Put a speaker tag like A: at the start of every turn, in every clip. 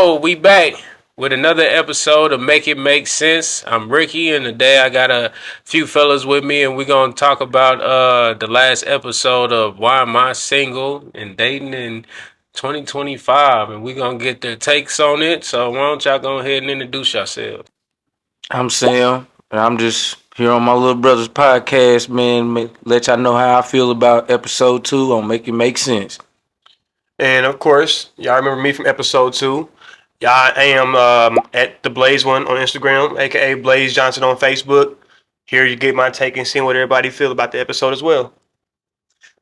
A: Yo, we back with another episode of Make It Make Sense. I'm Ricky, and today I got a few fellas with me, and we're gonna talk about the last episode of Why Am I Single and Dating in 2025, and we're gonna get their takes on it. So why don't y'all go ahead and introduce yourselves?
B: I'm Sam, and I'm just here on my little brother's podcast, man. Let y'all know how I feel about episode 2 on Make It Make Sense.
C: And of course, y'all remember me from episode 2. Y'all, I am at the Blaze One on Instagram, aka Blaze Johnson on Facebook. Here you get my take and seeing what everybody feel about the episode as well.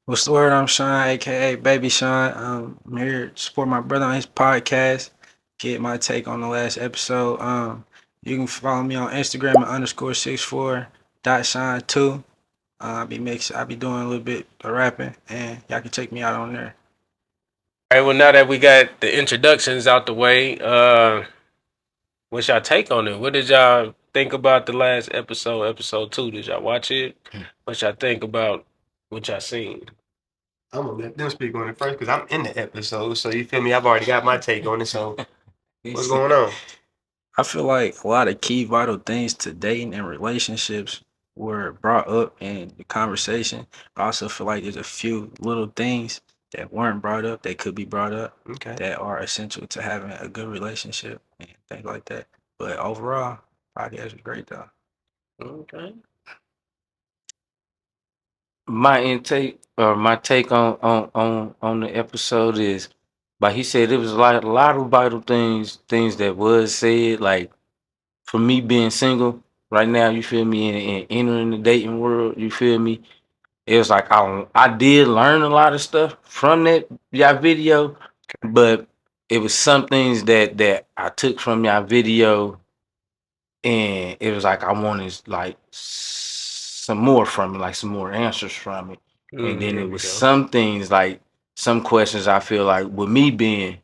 D: What's the word? I'm Sean, aka Baby Sean. I'm here to support my brother on his podcast. Get my take on the last episode. You can follow me on Instagram at _64.shine2. I be doing a little bit of rapping, and y'all can check me out on there.
A: All right. Well, now that we got the introductions out the way, what's y'all take on it? What did y'all think about the last episode, episode 2? Did y'all watch it? What y'all think about what y'all seen?
C: I'm gonna let them speak on it first because I'm in the episode, so you feel me? I've already got my take on it. So what's going on?
D: I feel like a lot of key vital things to dating and relationships were brought up in the conversation. I also feel like there's a few little things that weren't brought up that could be brought up
C: Okay.
D: that are essential to having a good relationship and things like that. But overall, podcast was great though.
A: Okay.
B: My intake or my take on the episode is, like he said, it was like a lot of vital things that was said. Like for me being single right now, you feel me, and entering the dating world, you feel me. It was like I did learn a lot of stuff from that y'all video, but it was some things that I took from y'all video, and it was like I wanted like some more from it, like some more answers from it. And then
C: There
B: it
C: we
B: was
C: go.
B: some things like some questions I feel like with me being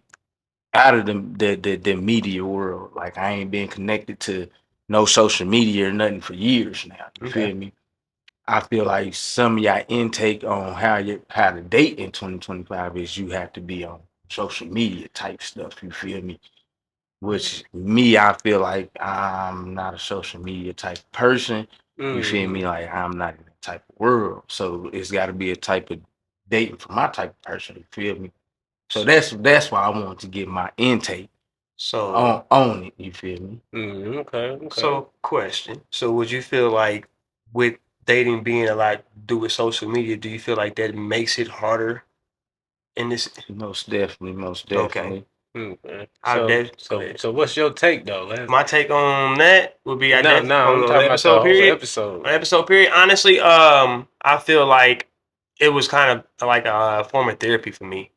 B: out of the media world, like I ain't been connected to no social media or nothing for years now. You
C: Okay.
B: feel me? I feel like some of y'all intake on how to date in 2025 is you have to be on social media type stuff. You feel me? Which me, I feel like I'm not a social media type person. You feel me?
A: Mm-hmm.
B: Like I'm not in that type of world. So it's got to be a type of dating for my type of person. You feel me? So that's why I want to get my intake
C: So
B: on it. You feel me?
A: Okay. Okay.
C: So, question. So, would you feel like with dating being a lot to do with social media, do you feel like that makes it harder in this?
B: Most definitely, most
C: Okay.
B: definitely.
A: Okay.
C: I
A: So
C: did. Go
A: so
C: ahead.
A: so what's your take though?
C: My take on that would be I
A: No,
C: def
A: no, I'm
C: on the
A: talking about the
C: episode
A: whole
C: period.
A: episode.
C: On episode period, honestly, I feel like it was kind of like a form of therapy for me.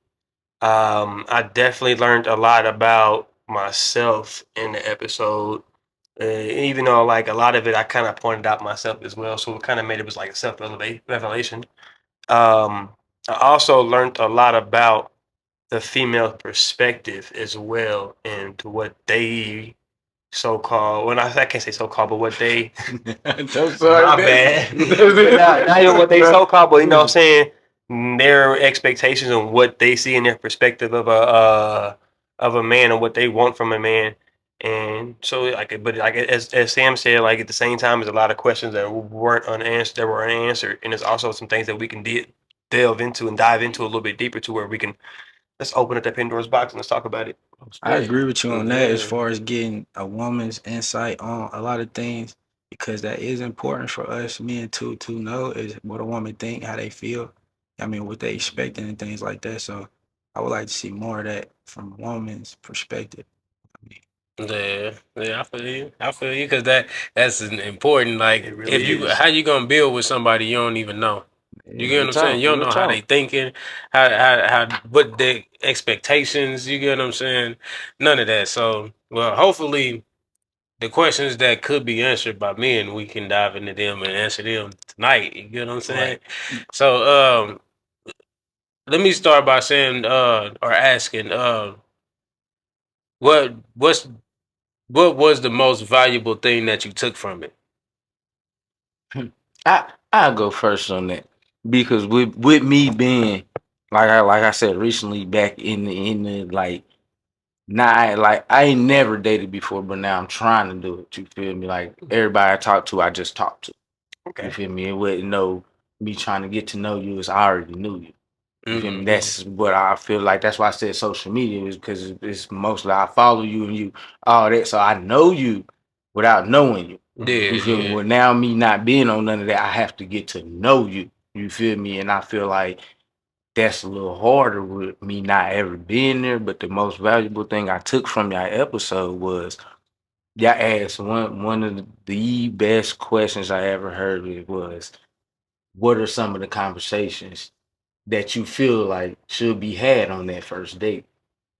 C: I definitely learned a lot about myself in the episode. Even though like a lot of it I kind of pointed out myself as well, so it kind of made it was like a self revelation. Um, I also learned a lot about the female perspective as well, and to what they so called. Well, I can't say so called, but what they
B: I'm sorry,
C: my
B: man.
C: bad. But not even what they so called, but you know what I'm saying, their expectations and what they see in their perspective of a man and what they want from a man. And so like, but like as Sam said, like at the same time, there's a lot of questions that weren't unanswered, that were unanswered, and there's also some things that we can delve into and dive into a little bit deeper to where we can let's open up that Pandora's box and let's talk about it.
D: I agree with you on that as
A: Yeah.
D: far as getting a woman's insight on a lot of things because that is important for us men to know is what a woman think, how they feel. I mean, what they expecting and things like that. So I would like to see more of that from a woman's perspective. I mean,
A: Yeah, yeah, I feel you. I feel you because that's an important.
C: It
A: Like, if
C: really
A: you
C: is.
A: how you gonna build with somebody you don't even know? You get
D: yeah.
A: what I'm saying? You don't
B: Real
A: know how they
B: talk.
A: thinking, how what their expectations. You get what I'm saying? None of that. So, well, hopefully, the questions that could be answered by men, we can dive into them and answer them tonight. You get what I'm saying?
C: Right.
A: So, let me start by saying, or asking, what what's what was the most valuable thing that you took from it?
B: I'll go first on that because with me being like I said recently back in the like Nah, like I ain't never dated before, but now I'm trying to do it. You feel me? Like everybody I talk to, I just talk to. You
C: Okay.
B: feel me? It wouldn't know me trying to get to know you as I already knew you. You feel me?
A: Mhm.
B: That's what I feel like. That's why I said social media is because it's mostly I follow you and you all that, so I know you without knowing you.
A: Yeah,
B: You feel me?
A: yeah.
B: Well, now me not being on none of that, I have to get to know you. You feel me? And I feel like that's a little harder with me not ever being there. But the most valuable thing I took from your episode was y'all asked one of the best questions I ever heard. It was, what are some of the conversations that you feel like should be had on that first date?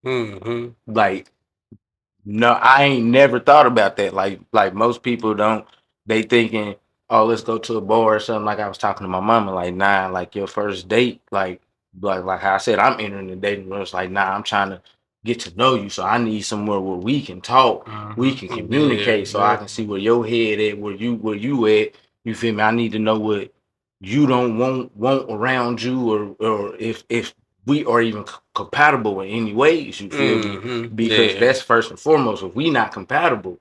A: Mhm.
B: Like, no, I ain't never thought about that. Like most people don't. They thinking, oh, let's go to a bar or something. Like I was talking to my mama, like, nah, like your first date, like how I said, I'm entering the dating room. It's like, nah, I'm trying to get to know you. So I need somewhere where we can talk, we can
A: Yeah,
B: communicate, so I
A: yeah.
B: can see where your head at, where you at. You feel me? I need to know what you don't want around you, or if we are even compatible in any ways. You feel me?
A: Mhm.
B: Because
A: Yeah.
B: that's first and foremost. If we not compatible,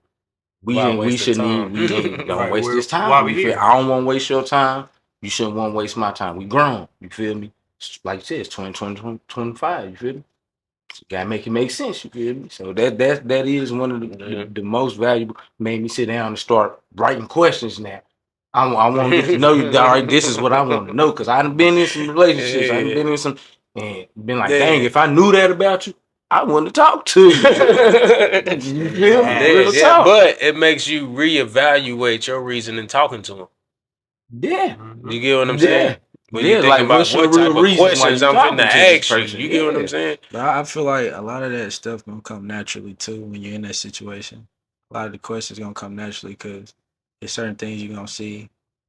A: Why
B: we
A: waste the
B: shouldn't
A: time?
B: even don't
C: Right.
B: waste this
C: Why
B: time.
C: we
B: You feel?
C: here?
B: I don't want to waste your time. You shouldn't want to waste my time. We grown. You feel me? Like you said, it's 2025. You feel me? You gotta make it make sense. You feel me? So that is one of
A: Yeah.
B: the most valuable. Made me sit down and start writing questions now. I want to get to know you. All right, this is what I want to know because I done been in some relationships. I done
A: Yeah.
B: been in some and been like, dang,
A: Yeah.
B: if I knew that about you, I wouldn't have talked to you. You feel me?
A: Yeah,
B: Real
C: Facts.
A: yeah,
B: talk.
A: but it makes you reevaluate your reason in talking to him.
B: Yeah,
A: You get what I'm
B: yeah,
A: saying? When you
B: yeah.
A: thinking
B: Like,
A: about
B: what's your
A: what
B: real
A: type of
B: reason why
A: questions
B: you
A: I'm finna
B: talking to this
A: ask you,
B: person?
A: you get what I'm
B: Yeah,
A: saying?
D: But I feel like a lot of that stuff gonna come naturally too when you're in that situation. A lot of the questions gonna come naturally because there's certain things you're gonna see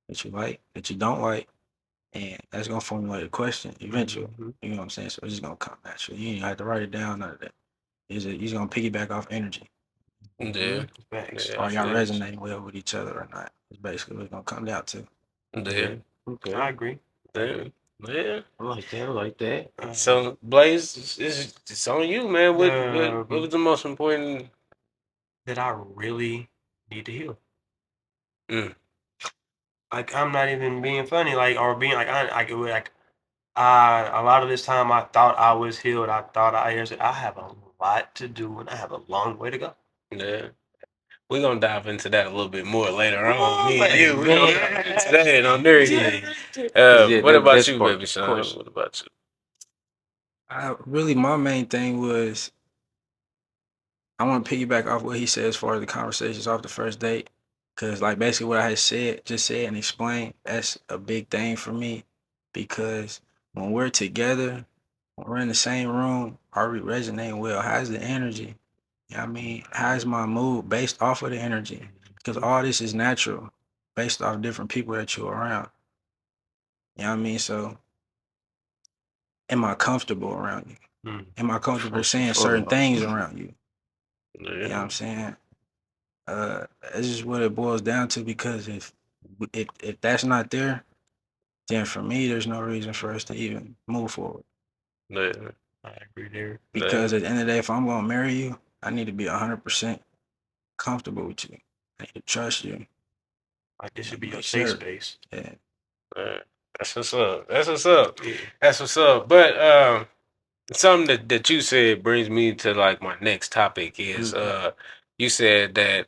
D: that you like, that you don't like, and that's gonna formulate a question eventually. You know what I'm saying? So it's just gonna come naturally. You ain't have to write it down. None of that. You're gonna piggyback off energy.
A: Yeah,
C: Facts.
A: yeah, I
D: Are y'all
A: feel you.
D: resonating well with each other or not? It's basically what it's gonna come down to.
A: Yeah,
B: okay.
C: I agree.
A: yeah, yeah.
B: I like that. I like that.
A: So Blaze, it's on you, man. What was the most important?
C: That I really need to heal.
A: Mm.
C: Like I'm not even being funny, like or being like a lot of this time I thought I was healed. I thought I have a lot to do and I have a long way to go.
A: Yeah. We're gonna dive into that a little bit more later on.
C: Oh,
A: Me and
C: man.
A: you, we're gonna dive into that on there. Yeah.
B: Yeah,
A: What about
B: that's
A: you,
B: part of
A: baby
B: the
A: son?
B: question.
A: What about you?
D: I really my main thing was I want to piggyback off what he said as far as the conversations off the first date. Cause like basically what I had said and explained, that's a big thing for me. Because when we're together, when we're in the same room, are we resonating well? How's the energy? You know what I mean? How's my mood based off of the energy? Because all this is natural, based off different people that you're around. You know what I mean? So am I comfortable around you?
C: Mm.
D: Am I comfortable
B: First and
D: saying certain
B: foremost.
D: things around you? You know what
A: Yeah.
D: I'm saying? That's just what it boils down to because if that's not there, then for me there's no reason for us to even move forward.
A: Yeah.
C: I agree there.
D: Because at the end of the day, if I'm gonna marry you, I need to be 100% comfortable with you. I need to trust you.
C: Like this should be your
D: Make
C: safe
D: sure.
C: space.
D: Yeah.
A: Yeah. That's what's up. That's what's up.
C: Yeah.
A: That's what's up. But something that you said brings me to like my next topic is you said that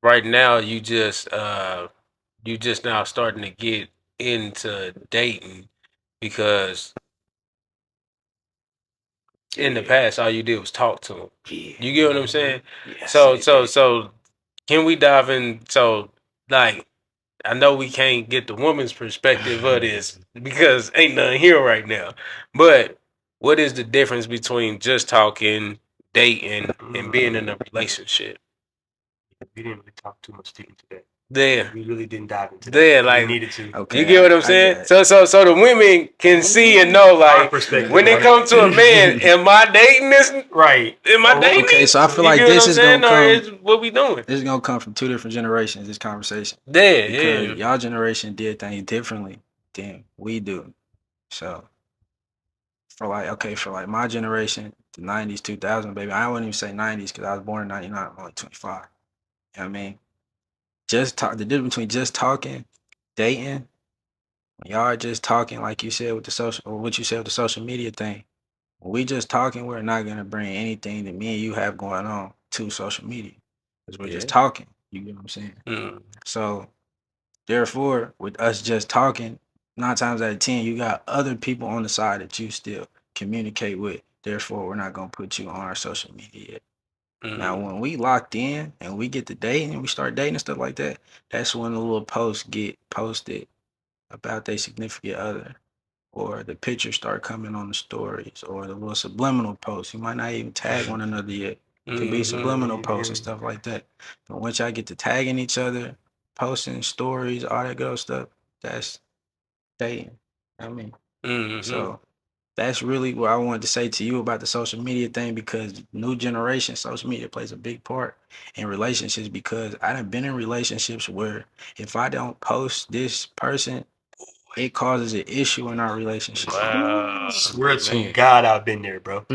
A: right now you just now starting to get into dating because in the past all you did was talk to him.
B: Yeah.
A: You get what I'm saying?
B: Yeah, I
A: So
B: said
A: so
B: that.
A: so can we dive in? So like I know we can't get the woman's perspective of this because ain't nothing here right now. But what is the difference between just talking, dating, and being in a relationship?
C: We didn't really talk too much into that.
A: There.
C: We really didn't dive into
A: There,
C: that. We
A: like
C: needed to.
D: Okay.
A: you get what I'm
D: I
A: saying?
D: get it.
A: So the women can see and know
C: Our
A: like
C: perspective.
A: when it comes to a man, am I dating this?
C: Right.
A: Am I dating?
D: Okay, so I feel
A: You
D: like
A: get what
D: this
A: I'm
D: is
A: saying,
D: gonna
A: or
D: come.
A: is what we doing?
D: This is gonna come from two different generations. This conversation
A: There,
D: because
A: yeah.
D: y'all generation did things differently than we do. So for like my generation, the 90s, 2000, baby. I wouldn't even say 90s because I was born in 99. I'm only 25. You know what I mean? Just talk. The difference between just talking, dating, when y'all are just talking, like you said with the social, or what you said with the social media thing. When we just talking, we're not gonna bring anything that me and you have going on to social media because we're just
B: Yeah.
D: talking. You get what I'm saying?
A: Mm.
D: So therefore, with us just talking, 9 times out of 10, you got other people on the side that you still communicate with. Therefore, we're not gonna put you on our social media yet. Now,
A: Mm.
D: when we locked in and we get to dating and we start dating and stuff like that, that's when the little posts get posted about their significant other, or the pictures start coming on the stories, or the little subliminal posts. You might not even tag one another yet. Could be subliminal posts and stuff like that. But once y'all get to tagging each other, posting stories, all that good stuff, that's dating. I mean,
A: Mm-hmm.
D: so that's really what I wanted to say to you about the social media thing, because new generation, social media plays a big part in relationships, because I done been in relationships where if I don't post this person, it causes an issue in our relationship.
A: Wow.
C: Swear to
B: Man.
C: God, I've been there, bro.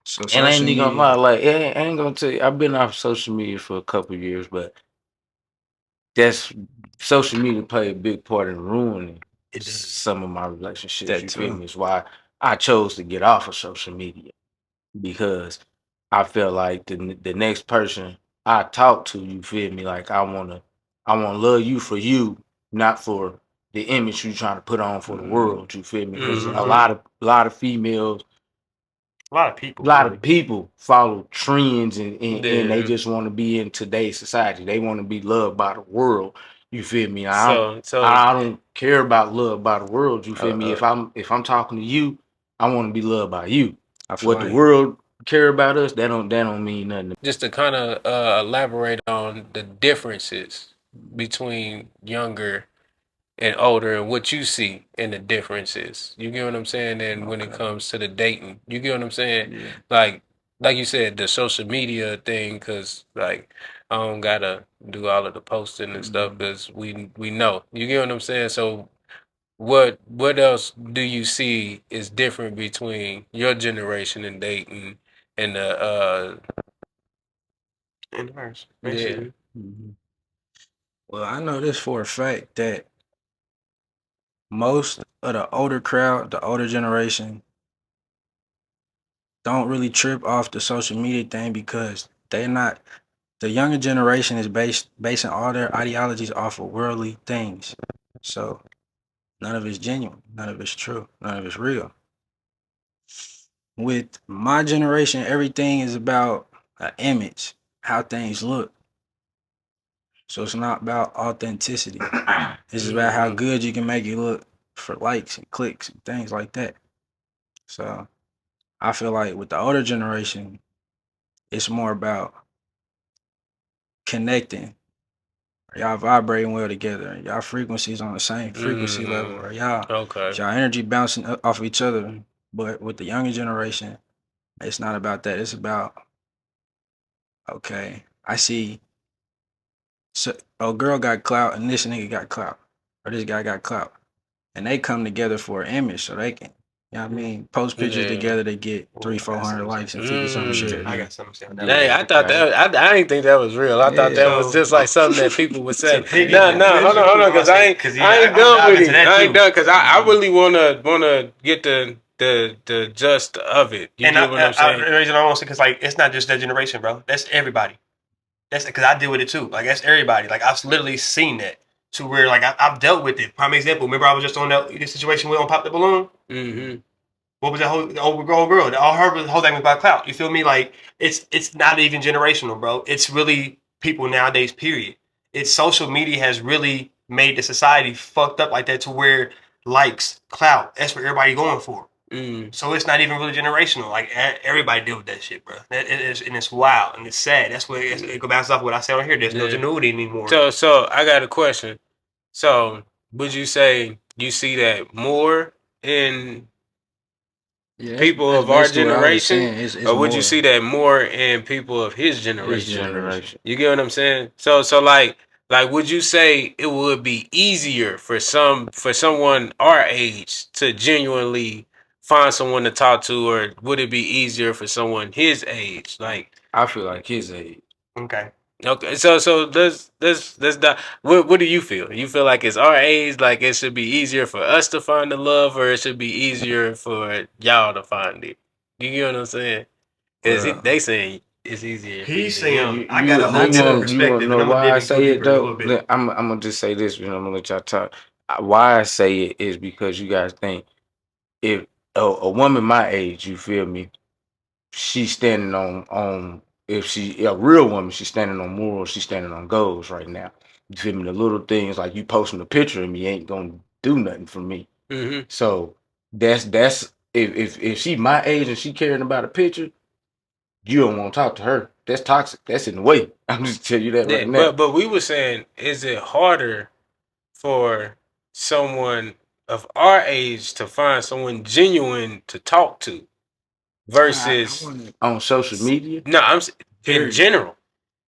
D: So
B: And I ain't
D: social
B: even gonna
D: media,
B: lie, like I ain't gonna tell you, I've been off social media for a couple years, but that's social media play a big part in ruining
C: It does.
B: some of my relationships.
D: That
B: You feel
D: too.
B: me? It's why I chose to get off of social media, because I felt like the next person I talk to, you feel me? Like I wanna love you for you, not for the image you trying to put on for the world. You feel me? Because
A: Mhm.
B: a lot of females,
C: A lot of people,
B: a lot
C: really.
B: of people follow trends, and they
A: Yeah.
B: just want to be in today's society. They want to be loved by the world. You feel me?
A: So
B: I don't care about love by the world. You feel me?
A: uh,
B: If I'm talking to you, I want to be loved by you.
D: I feel
B: What the
D: like
B: world care about us, that don't mean nothing to me.
A: just to kind of elaborate on the differences between younger and older and what you see in the differences. You get what I'm saying? And when it
D: okay,
A: comes to the dating, you get what I'm saying?
D: yeah,
A: Like like you said, the social media thing, because like I don't gotta do all of the posting and stuff because we know. You get what I'm saying? So what else do you see is different between your generation and dating and the
C: And hers,
A: yeah.
C: basically.
D: Mhm. Well, I know this for a fact that most of the older crowd, the older generation, don't really trip off the social media thing because they're not. The younger generation is basing all their ideologies off of worldly things. So none of it's genuine, none of it's true, none of it's real. With my generation, everything is about an image, how things look. So it's not about authenticity. It's about how
A: Mhm.
D: good you can make it look for likes and clicks and things like that. So I feel like with the older generation, it's more about connecting. Y'all vibrating well together. Y'all frequencies on the same frequency level. Or
A: Okay.
D: y'all energy bouncing off of each other. But with the younger generation, it's not about that. It's about, okay, I see, so a girl got clout and this nigga got clout, or this guy got clout, and they come together for an image so they can, you know what I mean, post pictures
A: Yeah.
D: together. They get
C: Oh,
D: three,
C: I
D: four
C: got
D: hundred
C: something to say.
D: likes and 50 something share.
C: I
A: Mm.
C: got something to say on that
B: Yeah,
C: right
A: Dang,
C: there.
A: I thought
B: okay.
A: that I didn't think that was real. I thought
D: Yeah.
A: that was
C: So
A: just like something that people would
C: to
A: say. No,
C: piggyback,
A: no, hold on, because I ain't,
C: because
A: I ain't
C: I'm
A: done with
C: diving into
A: it.
C: that
A: I ain't
C: too.
A: done because I really wanna get the gist of it. You
C: And
A: get what I'm saying?
C: the reason I want to say, because like it's not just that generation, bro. That's everybody. That's because I deal with it too. Like that's everybody. Like I've literally seen that to where like I've dealt with it. Prime example. Remember I was just on that situation with on Pop the Balloon.
A: Mm-hmm.
C: What was that whole old girl? All her whole thing was about clout. You feel me? Like it's not even generational, bro. It's really people nowadays. Period. It's social media has really made the society fucked up like that to where likes, clout. That's what everybody going for.
A: Mm.
C: So it's not even really generational. Like everybody deal with that shit, bro. And it's wild and it's sad. That's what it goes back off what I said on here. There's no
A: Yeah.
C: genuity anymore.
A: So I got a question. So would you say you see that more in
D: Yeah,
A: people
D: that's
A: of our
D: basically what I was
A: generation,
D: saying. It's
A: or would you
D: more
A: see that more in people of his
D: his
A: generation?
D: generation.
B: Generation.
A: You get what I'm saying? So like would you say it would be easier for someone our age to genuinely find someone to talk to, or would it be easier for someone his age? Like,
B: I feel like his age.
C: Okay.
A: okay, so let's not. What do you feel? You feel like it's our age, like it should be easier for us to find the love, or it should be easier for y'all to find it? You get what I'm saying? Because
B: Well,
A: they saying it's easier. For
C: He's
A: you than him.
C: saying I got a whole
B: you
C: different
B: want
C: perspective,
B: to
C: and
B: know
C: I'm gonna
B: why
C: dig
B: I
C: into
B: say
C: it
B: it
C: deeper in a
B: though?
C: little bit.
B: I'm gonna just say this, and I'm gonna let y'all talk. Why I say it is because you guys think if a woman my age, you feel me, she's standing on if she a real woman, she's standing on morals, she's standing on goals right now. You feel me? The little things like you posting a picture of me ain't gonna do nothing for me.
A: Mm-hmm.
B: So that's if she my age and she caring about a picture, you don't want to talk to her. That's toxic. That's in the way. I'm just tell you that
A: Yeah,
B: right now.
A: but we were saying, is it harder for someone of our age to find someone genuine to talk to
D: I
A: versus
D: want to.
B: On social media,
A: no? In
D: Period.
A: general,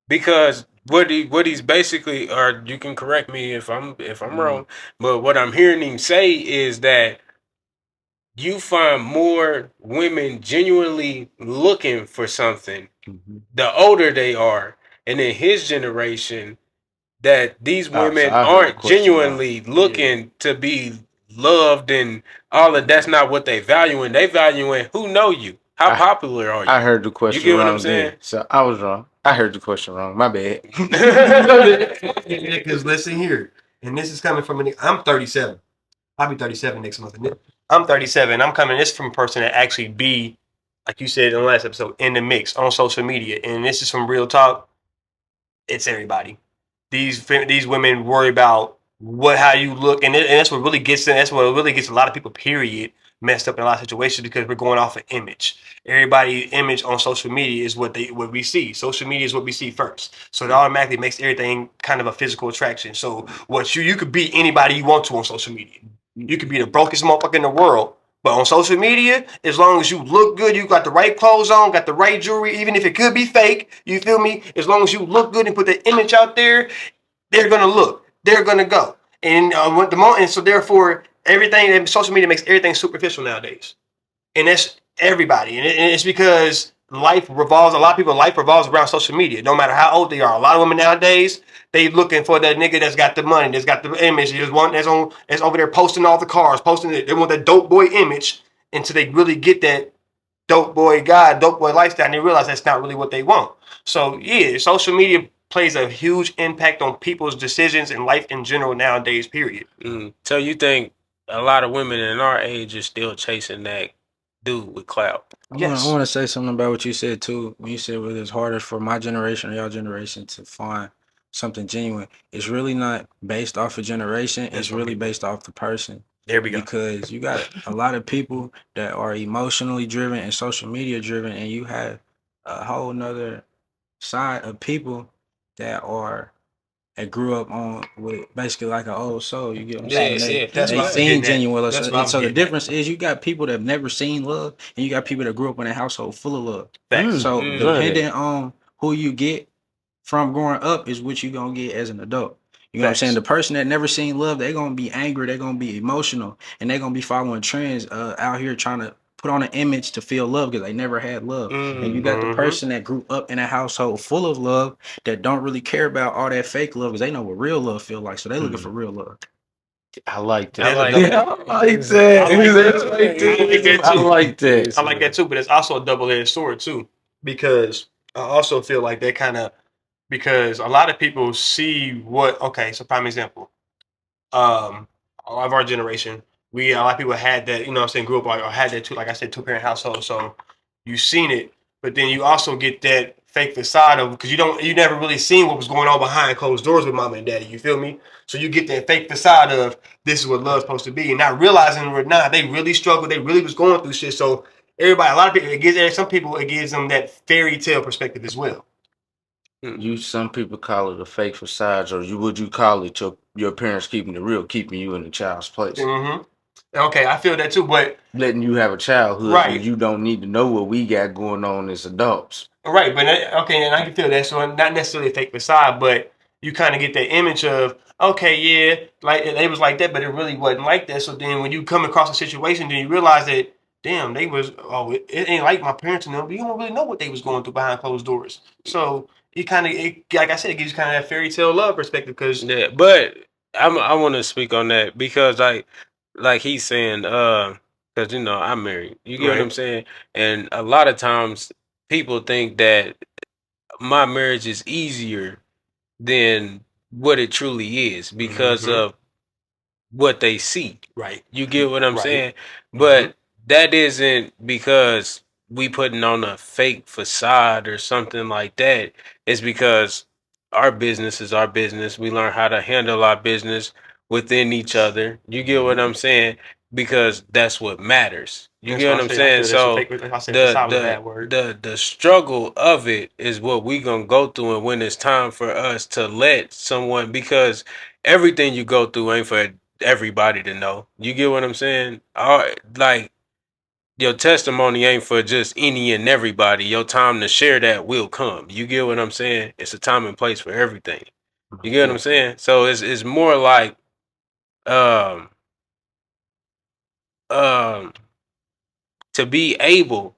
A: because what he's basically, or you can correct me if I'm wrong, but what I'm hearing him say is that you find more women genuinely looking for something the older they are, and in his generation, that these
B: oh, so
A: women
B: I heard the
A: aren't
B: question wrong.
A: genuinely looking to be loved and all of that's not what they valuing. They valuing who know you. How
B: I
A: popular are
B: I
A: you?
B: heard the
A: You
B: question
A: get what I'm
B: wrong
A: saying?
B: then. So I was wrong. I heard the question wrong. My bad.
C: Because listen here, and this is coming from I'm 37. I'll be 37 next month. I'm 37. I'm coming this from a person that actually be, like you said in the last episode, in the mix on social media, and this is from real talk. It's everybody. These women worry about how you look, and that's what really gets them. That's what really gets a lot of people. Period. Messed up in a lot of situations because we're going off of image. Everybody's image on social media is what we see. Social media is what we see first. So it automatically makes everything kind of a physical attraction. So what you could be anybody you want to on social media. You could be the brokest motherfucker in the world. But on social media, as long as you look good, you got the right clothes on, got the right jewelry, even if it could be fake, you feel me? As long as you look good and put the image out there, they're gonna look, they're gonna go, and and so therefore everything social media makes everything superficial nowadays, and that's everybody, and it's because a lot of people's life revolves around social media. No matter how old they are, a lot of women nowadays they looking for that nigga that's got the money, that's got the image, there's one that's over there posting all the cars, posting it. They want that dope boy image until they really get that dope boy lifestyle, and they realize that's not really what they want. So yeah, social media plays a huge impact on people's decisions and life in general nowadays. Period.
A: So you think a lot of women in our age are still chasing that dude with clout?
D: I
C: Yes.
D: want to say something about what you said too. When you said whether it's harder for my generation or your generation to find something genuine, it's really not based off of generation.
C: That's
D: It's
C: what
D: really
C: we-
D: based off the person.
C: There we go.
D: Because you got a lot of people that are emotionally driven and social media driven, and you have a whole nother side of people that grew up on with basically like an old soul. You get what I'm saying?
C: That's
D: They
C: what I was
D: seen
C: getting at.
D: genuine love.
C: That's what I
D: And
C: was
D: so the
C: getting at.
D: difference is you got people that have never seen love, and you got people that grew up in a household full of love.
C: Facts.
D: So
B: love
D: depending
B: that.
D: on who you get from growing up is what you gonna get as an adult. You know what I'm
C: Facts.
D: saying? The person that never seen love, they're gonna be angry, they're gonna be emotional, and they're gonna be following trends out here trying to put on an image to feel love because they never had love. And you got the
C: Mhm.
D: person that grew up in a household full of love that don't really care about all that fake love because they know what real love feel like. So they looking for real love.
B: I like that.
A: I like
B: Yeah,
A: that.
B: I like that.
C: I like that.
B: That's right
C: I like
B: there.
C: that
B: I
C: too.
B: like that.
C: I like that too, but it's also a double-edged sword too, because I also feel like they kind of because a lot of people see what. Okay, so prime example, a lot of our generation, a lot of people had that, you know what I'm saying, grew up or had that too, like I said, two-parent household. So you seen it, but then you also get that fake facade of because you never really seen what was going on behind closed doors with mama and daddy. You feel me? So you get that fake facade of this is what love's supposed to be, and not realizing they really struggled, they really was going through shit. So everybody, a lot of people, some people it gives them that fairy tale perspective as well.
B: Some people call it a fake facade, or would you call it your parents keeping it real, keeping you in the child's place,
C: Okay, I feel that too, but
B: letting you have a childhood
C: Right.
B: where you don't need to know what we got going on as adults.
C: right, but okay, and I can feel that. So not necessarily a fake facade, but you kind of get that image of okay, yeah, like it was like that, but it really wasn't like that. So then when you come across a situation, then you realize that damn, they was it ain't like my parents and them. But you don't really know what they was going through behind closed doors. So it kind of, like I said, it gives you kind of that fairy tale love perspective because
A: Yeah, but I want to speak on that because like he's saying, because I'm married. You get what I'm
C: right,
A: saying? And a lot of times people think that my marriage is easier than what it truly is because
C: Mhm.
A: of what they see.
C: right,
A: You get what I'm
C: right,
A: saying?
C: hmm
A: But that isn't because we putting on a fake facade or something like that. It's because our business is our business. We learn how to handle our business within each other. You get what I'm saying? Because that's what matters. You
C: That's
A: get
C: why I
A: what I'm
C: say I
A: saying?
C: feel that's a
A: So
C: fake. I said
A: the
C: facade was a
A: the
C: bad word.
A: the struggle of it is what we gonna go through, and when it's time for us to let someone, because everything you go through ain't for everybody to know. You get what I'm saying? Like your testimony ain't for just any and everybody. Your time to share that will come. You get what I'm saying? It's a time and place for everything. You get what I'm
B: Definitely.
A: saying? So it's more like um um to be able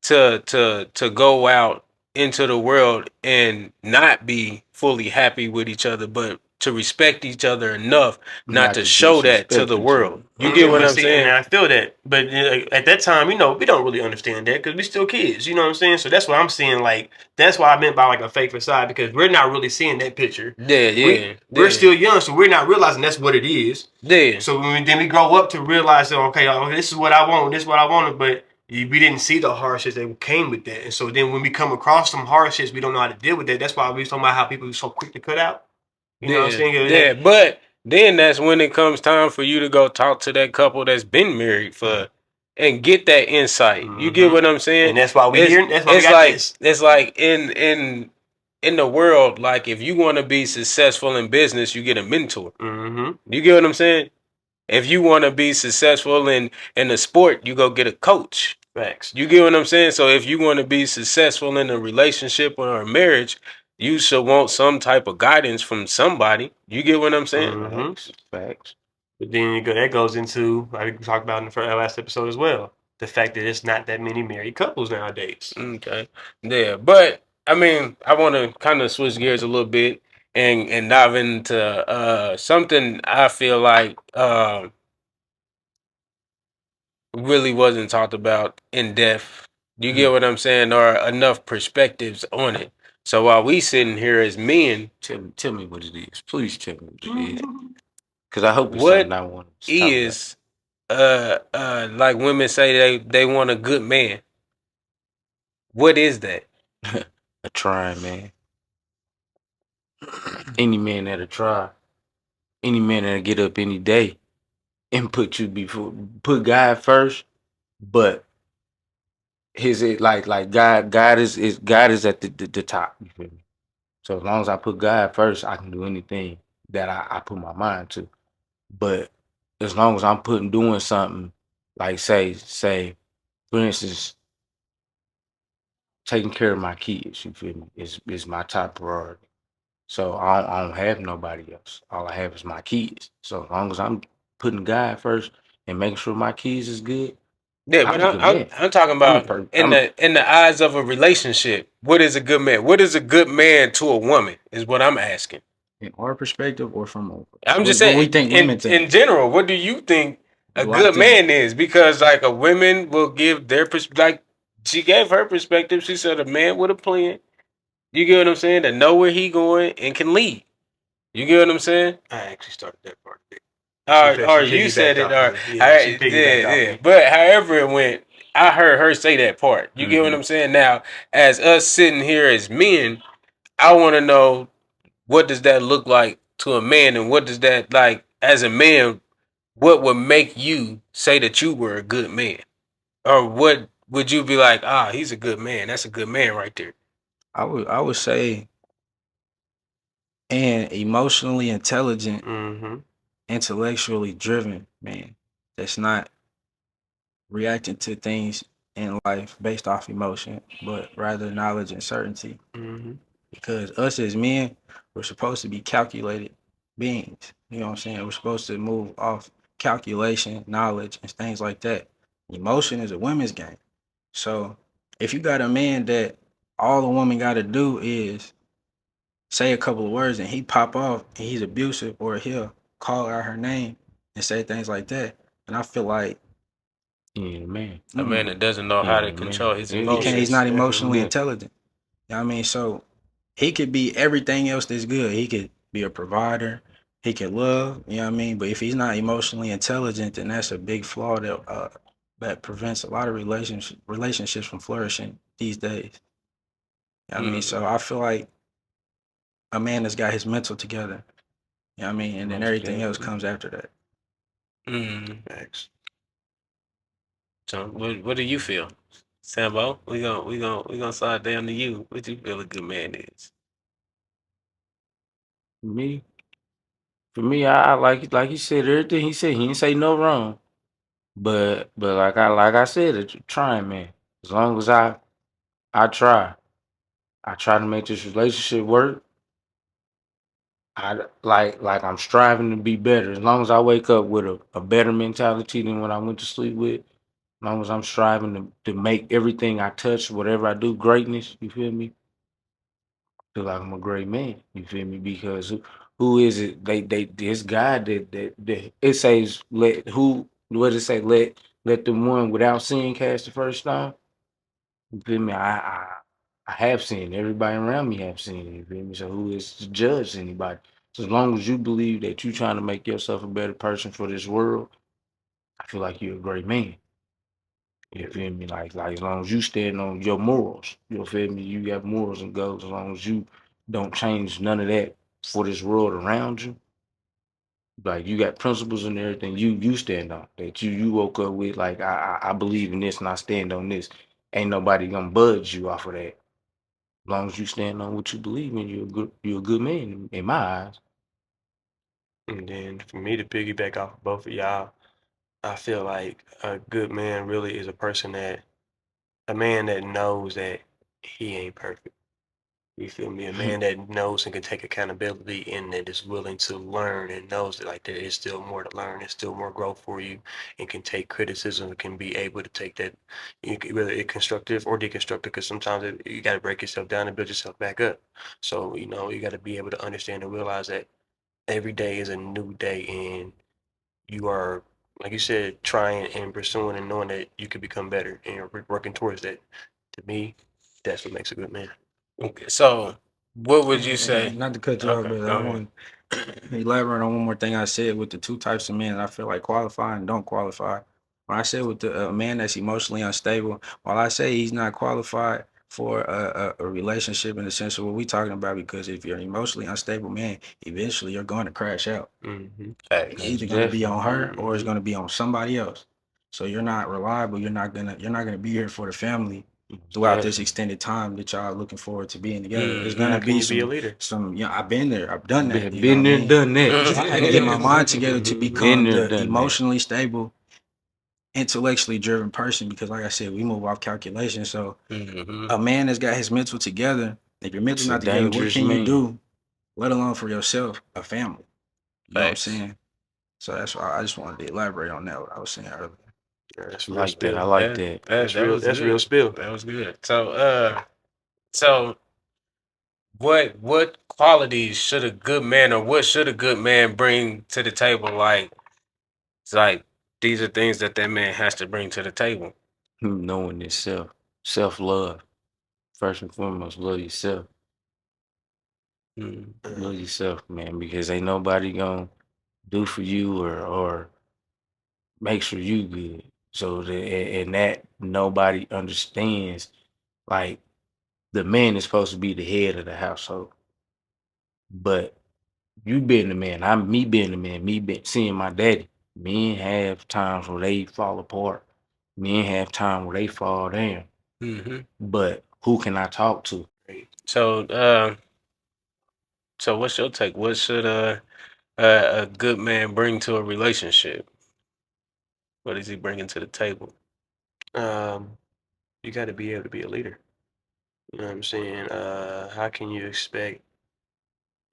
A: to go out into the world and not be fully happy with each other, but to respect each other enough not
B: Not
A: to
B: to
A: show that to
B: disrespect
A: the
B: each other.
A: world. You get what
C: But
A: I'm
C: see, and
A: saying?
C: I feel that, but at that time, we don't really understand that because we still kids. You know what I'm saying? So that's what I'm seeing. Like that's what I meant by like a fake facade because we're not really seeing that picture.
A: Yeah,
C: We
A: yeah,
C: we're
A: yeah,
C: still young, so we're not realizing that's what it is.
A: yeah.
C: So then we grow up to realize that okay, this is what I want, this is what I wanted, but we didn't see the hardships that came with that. And so then when we come across some hardships, we don't know how to deal with that. That's why we was talking about how people are so quick to cut out. You know what I'm
A: Yeah,
C: saying?
A: yeah, but then that's when it comes time for you to go talk to that couple that's been married for and get that insight. You get
C: Mm-hmm.
A: what I'm saying?
C: And that's why we
A: It's
C: here. That's why we
A: it's
C: got
A: like
C: this.
A: it's like in the world, like if you want to be successful in business, you get a mentor.
C: Mm-hmm.
A: You get what I'm saying? If you want to be successful in the sport, you go get a coach.
C: Facts.
A: You get what I'm saying? So if you want to be successful in a relationship or a marriage, you should want some type of guidance from somebody. You get what I'm saying?
C: Mm-hmm.
B: Facts.
C: But then that goes into like we talked about in the last episode as well. The fact that it's not that many married couples nowadays.
A: Okay. Yeah. But I mean, I want to kind of switch gears a little bit and dive into something I feel like really wasn't talked about in depth. You get what I'm saying? Or enough perspectives on it. So while we sitting here as men,
B: Tell me what it is. Please tell me what it is. Because I hope it's something
A: what
B: I want to talk about.
A: is like women say they want a good man. What is that?
B: A trying man. Any man that'll try. Any man that'll get up any day and put God first, but like God is at the top. You feel me? So as long as I put God first, I can do anything that I put my mind to. But as long as I'm doing something, like say, for instance, taking care of my kids, you feel me, is my top priority. So I don't have nobody else. All I have is my kids. So as long as I'm putting God first and making sure my kids is good,
A: Yeah, but
B: I'm a good man.
A: I'm talking
B: I'm a
A: about
B: per
A: in
B: I'm
A: the eyes of a relationship. What is a good man? What is a good man to a woman? Is what I'm asking.
D: In our perspective or from
A: I'm just
D: what we
A: saying
D: think women
A: in
D: think.
A: general. What do you think a
D: Do I
A: good
D: think
A: man is? Because like a woman will give their like she gave her perspective. She said a man with a plan. You get what I'm saying? To know where he going and can lead. You get what I'm saying?
C: I actually started that part.
A: Or
C: She
A: you said
C: piggybacked
A: it,
C: off
A: or
C: me. Yeah, she
A: I, yeah,
C: piggybacked off
A: yeah.
C: me.
A: But however it went, I heard her say that part. You get what
B: Mhm.
A: I'm saying? Now, as us sitting here as men, I want to know what does that look like to a man, and what does that like as a man? What would make you say that you were a good man, or what would you be like? Ah, he's a good man. That's a good man right there.
D: I would say an emotionally intelligent,
C: Mm-hmm.
D: intellectually driven man that's not reacting to things in life based off emotion, but rather knowledge and certainty.
C: Mm-hmm.
D: Because us as men, we're supposed to be calculated beings. You know what I'm saying? We're supposed to move off calculation, knowledge, and things like that. Emotion is a women's game. So if you got a man that all the woman got to do is say a couple of words and he pop off and he's abusive, or he'll call out her name and say things like that, and I feel like
B: Yeah, man.
A: A man that doesn't know how to
B: Yeah, man.
A: control his
B: Yeah,
D: he can't. He's
A: emotions.
D: not
C: definitely.
D: emotionally
B: Yeah.
D: intelligent. You know what I mean? So he could be everything else that's good. He could be a provider. He could love. You know what I mean? But if he's not emotionally intelligent, then that's a big flaw that prevents a lot of relationships from flourishing these days. You know what I mean? So I feel like a man that's got his mental together. You know what I mean? And then
B: Most
D: everything else
B: definitely.
D: comes after that.
A: Mm.
C: Facts.
A: So what do you feel, Sambo? We gonna slide down to you. What you feel a good man is?
B: Me, for me, I like he said everything he said. He didn't say no wrong. But like I said, it's trying, man. As long as I try. I try to make this relationship work. I like I'm striving to be better. As long as I wake up with a better mentality than what I went to sleep with, as long as I'm striving to make everything I touch, whatever I do, greatness, you feel me? Feel like I'm a great man, you feel me? Because who is it? They this guy that it says let who what does it say? Let the one without sin cast the first stone. You feel me? I have seen everybody around me have seen it. You feel me? So who is to judge anybody? So as long as you believe that you're trying to make yourself a better person for this world, I feel like you're a great man. You feel me? Like as long as you stand on your morals, you feel me? You got morals and goals. As long as you don't change none of that for this world around you, like you got principles and everything you stand on that you woke up with. Like I believe in this and I stand on this. Ain't nobody gonna budge you off of that. As long as you stand on what you believe in, you're a good man in my eyes.
C: And then for me to piggyback off of both of y'all, I feel like a good man really is a man that knows that he ain't perfect. You feel me? A man that knows and can take accountability and that is willing to learn and knows that like there is still more to learn, there's still more growth for you, and can take criticism, and can be able to take that, whether it's constructive or deconstructive, because sometimes you got to break yourself down and build yourself back up. So you got to be able to understand and realize that every day is a new day, and you are, like you said, trying and pursuing and knowing that you can become better, and you're working towards that. To me, that's what makes a good man.
A: Okay, so what would you say?
D: And not to cut you off,
A: Okay,
D: but
A: go
D: I
A: ahead.
D: want to elaborate on one more thing I said with the two types of men I feel like qualify and don't qualify. When I said with the man that's emotionally unstable, while I say he's not qualified for a relationship in the sense of what we talking about, because if you're an emotionally unstable man, eventually you're going to crash out.
C: Mm-hmm.
D: It's
A: Facts.
D: either going to be
B: Definitely.
D: on her or it's
C: Mhm.
D: going to be on somebody else. So you're not reliable. You're not gonna be here for the family throughout this
B: Definitely.
D: extended time that y'all are looking forward to being together. It's
A: Mm-hmm.
D: gonna
C: How can
D: be
C: you be a
D: some
C: leader?
D: some you know, I've been there, I've done that, you know what
B: Been
D: I
B: there,
D: mean?
B: done
D: So I had to get my mind
B: that.
D: together to
B: Been
D: become
B: there,
D: the
B: done that.
D: emotionally stable, intellectually driven person, because like I said, we move off calculation. So
A: Mm-hmm.
D: a man that's got his mental together, if your mental
B: It's a
D: not together, what
B: dangerous
D: can you
B: man.
D: do, let alone for yourself, a family? You know what I'm
A: Facts.
D: saying? So that's why I just wanted to elaborate on that, what I was saying earlier.
C: Yeah, that's real
B: Like that. I
C: spill.
B: like
A: That
B: that.
A: that
C: That's
A: that
C: real.
A: was
C: That's real
A: good.
C: spill.
A: That was good. So what qualities should a good man, or what should a good man bring to the table? Like it's like these are things that man has to bring to the table.
B: Knowing yourself. Self love. First and foremost, love yourself.
A: Mm.
B: Love yourself, man, because ain't nobody gonna do for you or make sure you good. So and that nobody understands. Like the man is supposed to be the head of the household, but you being the man, I'm me being the man, me being seeing my daddy. Men have times where they fall apart. Men have time where they fall down.
A: Mm-hmm.
B: But who can I talk to?
C: Right.
A: So so what's your take? What should a good man bring to a relationship? What is he bringing to the table?
C: Um, you got to be able to be a leader. You know what I'm saying? How can you expect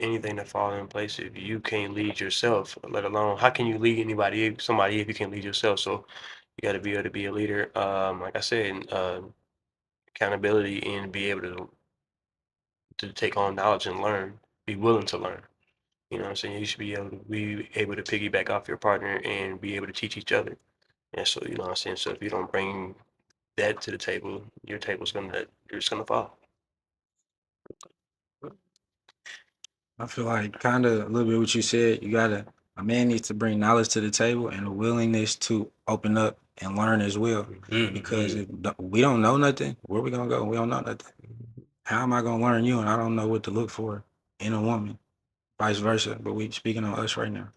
C: anything to fall in place if you can't lead yourself? Let alone how can you lead somebody if you can't lead yourself? So You got to be able to be a leader. Like I said, accountability and be able to take on knowledge and learn. Be willing to learn. You know what I'm saying? You should be able to piggyback off your partner and be able to teach each other. And so, you know what I'm saying? So if you don't bring that to the table, your table's gonna you're just gonna fall.
D: I feel like kind of a little bit what you said. A man needs to bring knowledge to the table and a willingness to open up and learn as well. Because if we don't know nothing, where we gonna go? We don't know nothing. How am I gonna learn you and I don't know what to look for in a woman? Vice versa. But we speaking on us right now.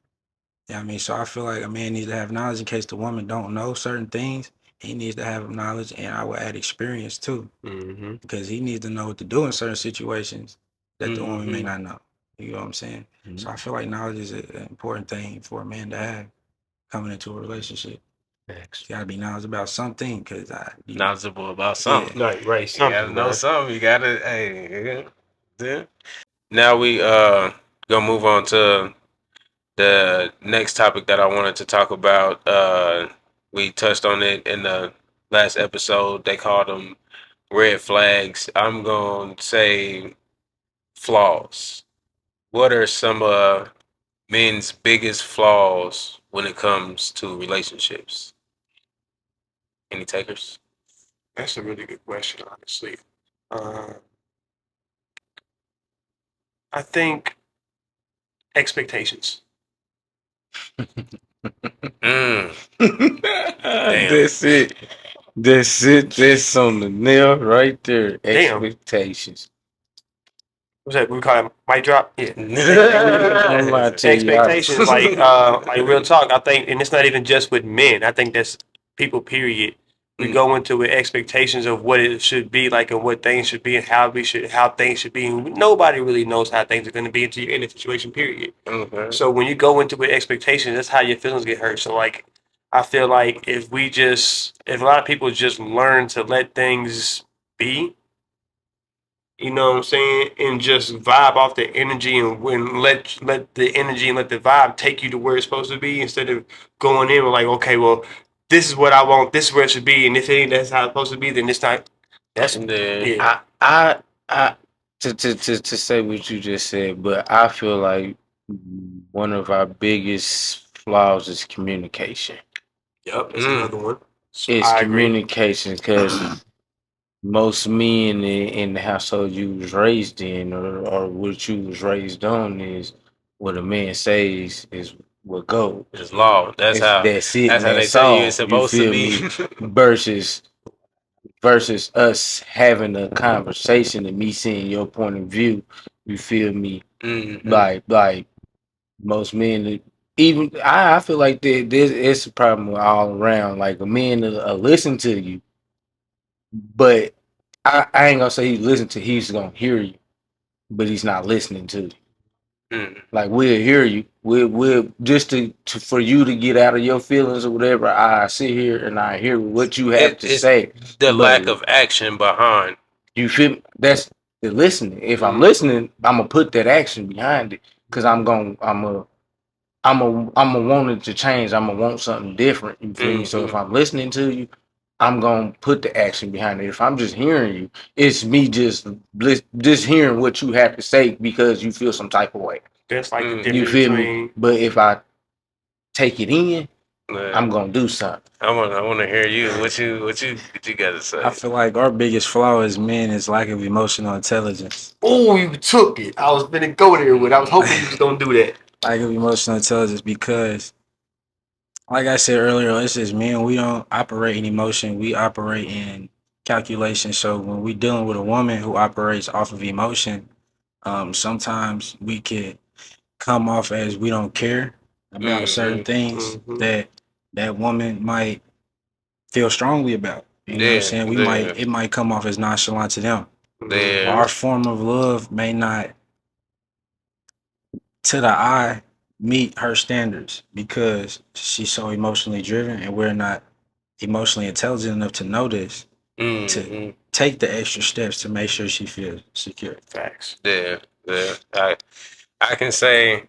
D: Yeah, I mean, so I feel like a man needs to have knowledge in case the woman don't know certain things. He needs to have knowledge, and I will add experience too,
C: Mm-hmm.
D: because he needs to know what to do in certain situations that the woman may
C: Mhm.
D: not know. You know what I'm saying?
C: Mhm.
D: So I feel like knowledge is an important thing for a man to have coming into a relationship.
C: Facts.
D: You gotta be knowledgeable about something, because
A: Knowledgeable about something.
C: Right,
A: You gotta
C: something,
A: know
C: man.
A: something. You gotta, hey, yeah. Now we gonna move on to the next topic that I wanted to talk about. We touched on it in the last episode. They called them red flags. I'm gonna say flaws. What are some men's biggest flaws when it comes to relationships? Any takers?
C: That's a really good question, honestly. Uh, I think expectations.
A: Mm, damn.
B: That's it. That's it. That's on the nail right there.
C: Damn.
B: Expectations.
C: What's that? We call it mic drop. Yeah.
B: I'm about to tell you,
C: Expectations, like real talk. I think, and it's not even just with men. I think that's people. Period. We go into with expectations of what it should be like and what things should be and how things should be. And nobody really knows how things are going to be until you're in a situation. Period.
A: Okay.
C: So when you go into with expectations, that's how your feelings get hurt. So like, I feel like if a lot of people just learn to let things be, you know what I'm saying, and just vibe off the energy and when let the energy and let the vibe take you to where it's supposed to be instead of going in with like, okay, well, this is what I want, this is where it should be, and if it ain't that's how it's supposed to be, then it's not. That's
A: And then,
C: yeah.
B: I to say what you just said, but I feel like one of our biggest flaws is communication.
C: Yep, that's another one.
B: It's
C: I agree.
B: communication because most men in the household you was raised in or what you was raised on is what a man says is what goes.
A: it's law.
B: That's it
A: That's
B: and
A: how they
B: that's
A: tell you it's
B: all. You
A: supposed to
B: feel
A: be.
B: me? Versus us having a conversation and me seeing your point of view. You feel me? Like most men, even I feel like this it's a problem all around. Like a man will listen to you, but I ain't gonna say he listen to. He's gonna hear you, but he's not listening to you. Like we'll hear you. We'll just to for you to get out of your feelings or whatever. I sit here and I hear what you have to
A: It's
B: say.
A: the lack
B: But
A: of action behind.
B: you feel me? That's the listening. If I'm listening, I'm gonna put that action behind it because I'm a want it to change. I'm gonna want something different. You feel me? So if I'm listening to you, I'm gonna put the action behind it. If I'm just hearing you, it's me just hearing what you have to say because you feel some type of way.
C: That's like the
B: You
C: difference
B: feel me?
C: between
B: But if I take it in,
A: Yeah.
B: I'm gonna do something.
A: I want to hear you. What you got to say?
D: I feel like our biggest flaw as men is lack of emotional intelligence.
C: oh, you took it. I was gonna go there with. I was hoping you was gonna do that.
D: Lack of emotional intelligence because, like I said earlier, it's just men. We don't operate in emotion. We operate in calculation. So when we're dealing with a woman who operates off of emotion, sometimes we could come off as we don't care about certain things that that woman might feel strongly about. You know what I'm
A: Yeah,
D: saying?
A: yeah,
D: It might come off as nonchalant to them.
A: yeah.
D: Our form of love may not, to the eye, meet her standards because she's so emotionally driven and we're not emotionally intelligent enough to know this, to take the extra steps to make sure she feels secure.
C: Facts.
A: Yeah, yeah. I can say,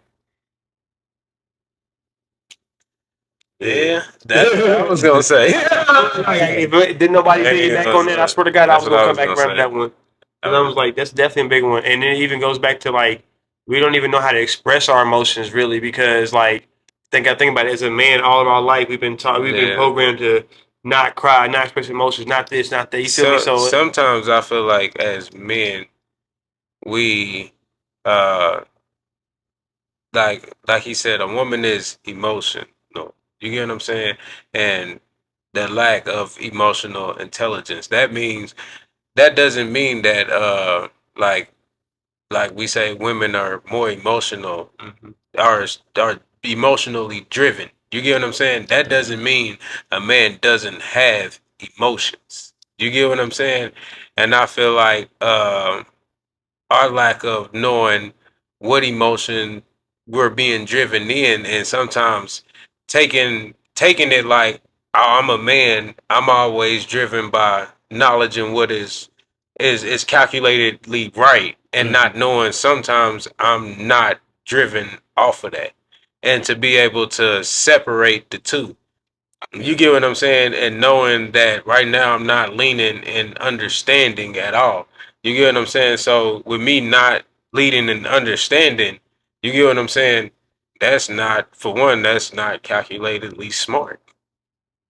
A: Yeah, that's what I was gonna say.
C: Didn't nobody piggyback on that, I swear to God, I was gonna come back around to that one. And I was like, that's definitely a big one. And it even goes back to like we don't even know how to express our emotions really because like I think about it as a man all of our life we've been taught we've been
A: Yeah.
C: programmed to not cry, not express emotions, not this, not that. You feel me? So
A: sometimes I feel like as men, we uh like he said, a woman is emotion. No, you get what I'm saying? And the lack of emotional intelligence. That doesn't mean that like we say women are more emotional are emotionally driven. You get what I'm saying? That doesn't mean a man doesn't have emotions. You get what I'm saying? And I feel like our lack of knowing what emotion we're being driven in, and sometimes taking it like, "Oh, I'm a man, I'm always driven by knowledge and what is calculatedly right, and not knowing sometimes I'm not driven off of that, and to be able to separate the two. You get what I'm saying? And knowing that right now I'm not leaning and understanding at all. You get what I'm saying? So with me not leading and understanding, you get what I'm saying? That's not, for one, that's not calculatedly smart.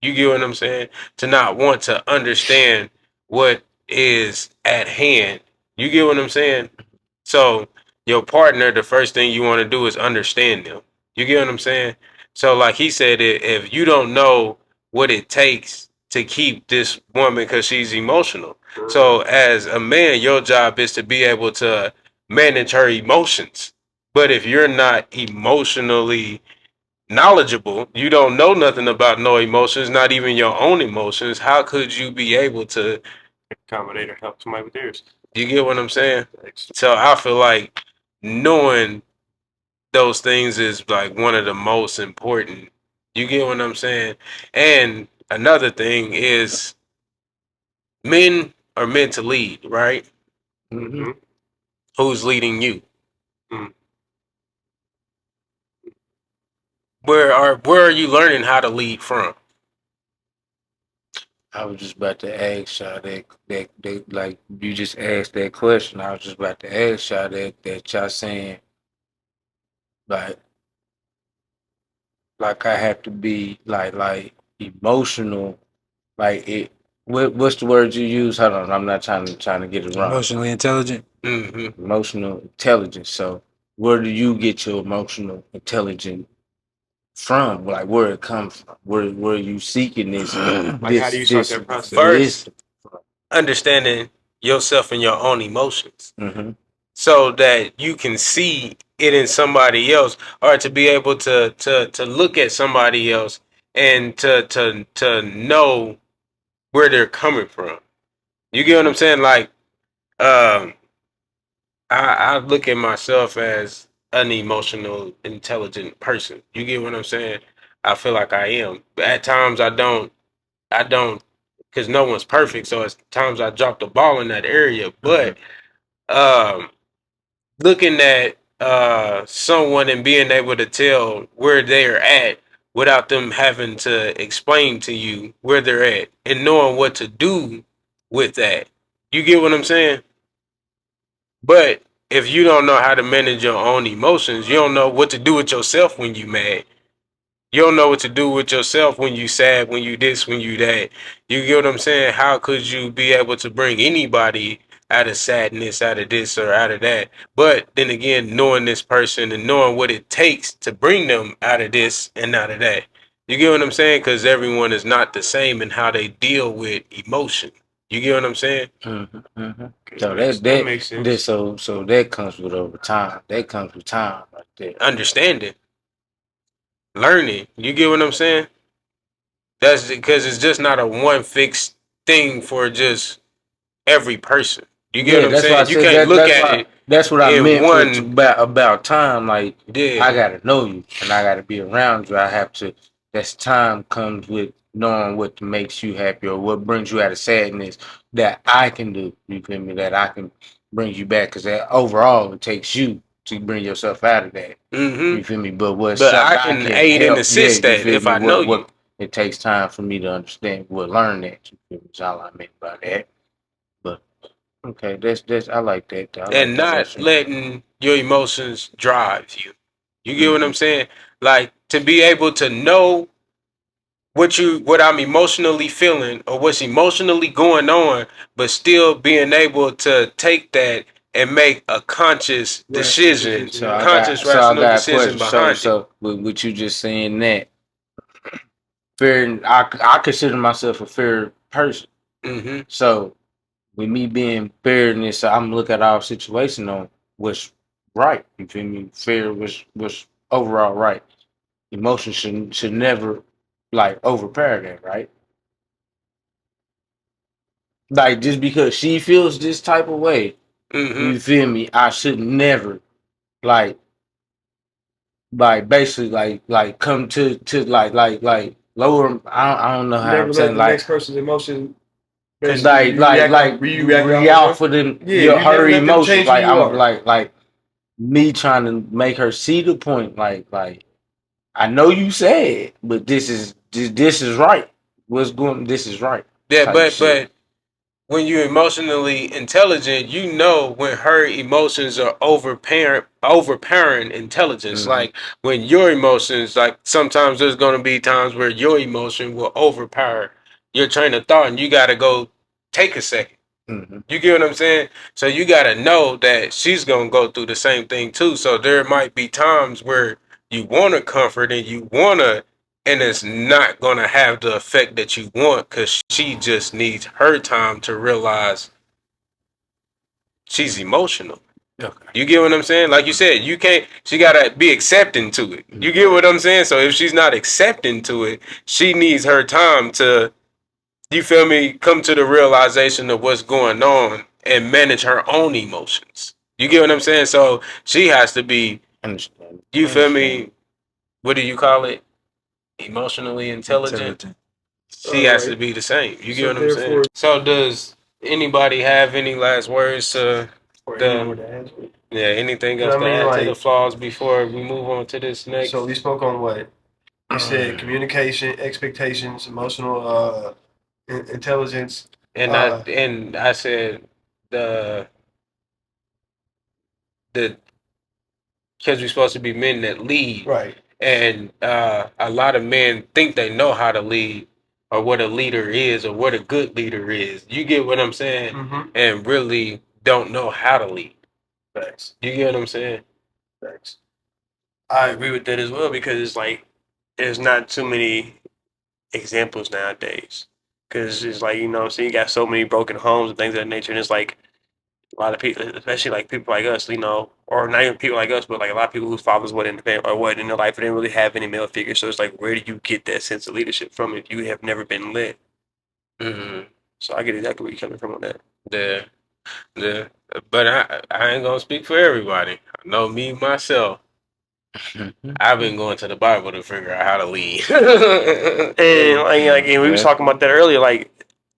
A: You get what I'm saying? To not want to understand what is at hand. You get what I'm saying? So your partner, the first thing you want to do is understand them. You get what I'm saying? So like he said, if you don't know what it takes to keep this woman because she's emotional. So as a man, your job is to be able to manage her emotions. But if you're not emotionally knowledgeable, you don't know nothing about no emotions, not even your own emotions, how could you be able to
C: accommodate or help somebody with theirs.
A: you get what I'm saying? So I feel like knowing those things is like one of the most important. You get what I'm saying? And another thing is men are meant to lead, right?
C: Mm-hmm.
A: Who's leading you?
C: Mm.
A: Where are you learning how to lead from?
B: I was just about to ask y'all that like you just asked that question. I was just about to ask y'all that y'all saying like I have to be like emotional like it. What's the word you use? Hold on, I'm not trying to get it wrong.
D: Emotionally intelligent.
B: Emotional intelligence. So where do you get your emotional intelligence from? Like where it comes from? Where you seeking this?
C: Like how do you start that process?
A: First, understanding yourself and your own emotions.
B: Mm-hmm.
A: So that you can see it in somebody else, or to be able to look at somebody else and to know where they're coming from. You get what I'm saying? Like, um, I look at myself as an emotional, intelligent person. You get what I'm saying? I feel like I am. At times I don't, because no one's perfect. So at times I drop the ball in that area. But um, looking at someone and being able to tell where they're at without them having to explain to you where they're at and knowing what to do with that. You get what I'm saying? But if you don't know how to manage your own emotions, you don't know what to do with yourself when you mad. You don't know what to do with yourself when you sad, when you this, when you that. You get what I'm saying? How could you be able to bring anybody out of sadness, out of this or out of that? But then again, knowing this person and knowing what it takes to bring them out of this and out of that. You get what I'm saying? Because everyone is not the same in how they deal with emotion. You get what I'm saying?
B: Mm-hmm, mm-hmm.
C: Okay,
B: So
C: that makes sense.
B: so that comes with over time. That comes with time right there.
A: Understanding, learning. You get what I'm saying? That's because it's just not a one fixed thing for just every person. You get
B: Yeah,
A: what I'm
B: that's why I
A: saying? You
B: said
A: can't
B: that.
A: look at it
B: That's what I
A: in
B: meant with
A: one.
B: about time. Like
A: Yeah,
B: I gotta know you, and I gotta be around you. I have to. That's time comes with knowing what makes you happy or what brings you out of sadness. That I can do. You feel me? That I can bring you back because that overall it takes you. to bring yourself out of that.
A: Mm-hmm.
B: You feel me? But what's
A: But
B: something
A: I
B: I
A: can
B: can
A: aid and
B: help?
A: assist
B: You
A: that
B: feel
A: if
B: me?
A: I know you.
B: What it takes time for me to understand, learn that. You feel me? That's all I meant by that. But okay, that's I like that. I like
A: And
B: that
A: not
B: lesson.
A: letting your emotions drive you. You get what I'm
B: Mhm.
A: saying? Like to be able to know what I'm emotionally feeling or what's emotionally going on, but still being able to take that and make a conscious decision,
B: So I
A: conscious
B: got so I
A: rational
B: got a
A: decision
B: question. So
A: behind it.
B: so with you just saying that, fair. I consider myself a fair person.
A: Mm-hmm.
B: So with me being fair in this, I'm looking at our situation on what's right. You feel me? Fair was overall right. Emotion should never like overpower that, right? Like just because she feels this type of way,
A: Mm-hmm.
B: you feel me? I should never like basically come to lower. I don't know how
C: Never
B: I'm
C: let
B: saying
C: the
B: like
C: next person's emotion basically
B: like
C: you
B: like
C: react
B: like
C: you react off of
B: react
C: them.
B: for them
C: Yeah, you
B: her
C: never let them
B: emotions.
C: change who
B: Like
C: you
B: I'm
C: are.
B: like me trying to make her see the point. Like I know you said, but this is right. What's going? This is right.
A: Yeah,
B: Type
A: but
B: shit.
A: but when you're emotionally intelligent, you know when her emotions are overpowering intelligence.
B: Mhm.
A: Like when your emotions, like sometimes there's gonna be times where your emotion will overpower your train of thought, and you gotta go take a second.
B: Mhm.
A: You get what I'm saying? So you gotta know that she's gonna go through the same thing too. So there might be times where you wanna comfort and you wanna, and it's not gonna have the effect that you want because she just needs her time to realize she's emotional.
B: Okay.
A: You get what I'm saying? Like you said, you can't. She gotta be accepting to it. You
B: Mhm.
A: get what I'm saying? So if she's not accepting to it, she needs her time to, you feel me, come to the realization of what's going on and manage her own emotions. You get what I'm saying? So she has to be,
B: Understand.
A: you feel
B: Understand.
A: me, what do you call it? Emotionally intelligent.
D: Intelligent.
A: She
C: All
A: has to
C: right.
A: be the same. You get
C: So
A: what I'm saying?
C: therefore,
A: So does anybody have any last words to
C: or any more
A: the,
C: to add to it.
A: yeah, anything
C: 'Cause
A: else
C: I
A: to
C: mean,
A: add to the
C: like,
A: flaws before we move on to this next?
C: so we spoke on what we said: communication, expectations, emotional intelligence.
A: And I said the the because we're supposed to be men that lead.
C: Right.
A: And a lot of men think they know how to lead or what a leader is or what a good leader is. You get what I'm saying?
C: Mm-hmm.
A: And really don't know how to lead.
C: Facts.
A: You get what I'm saying?
C: Facts. I agree with that as well because it's like there's not too many examples nowadays. Because it's like, so you got so many broken homes and things of that nature. And it's like a lot of people, especially like people like us, or not even people like us, but like a lot of people whose fathers wasn't in the family or what in their life, they didn't really have any male figures. So it's like, where do you get that sense of leadership from if you have never been led?
A: Mm-hmm.
C: So I get exactly where you're coming from on that.
A: Yeah, yeah. But I ain't gonna speak for everybody. I know me myself. I've been going to the Bible to figure out how to lead.
C: And and we was
B: Okay.
C: talking about that earlier. Like,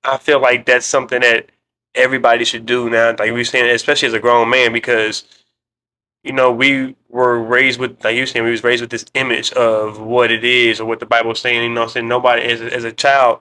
C: I feel like that's something that everybody should do now. Like we were saying, especially as a grown man, because we were raised with, like you were saying, we was raised with this image of what it is or what the Bible is saying. Saying nobody as a child.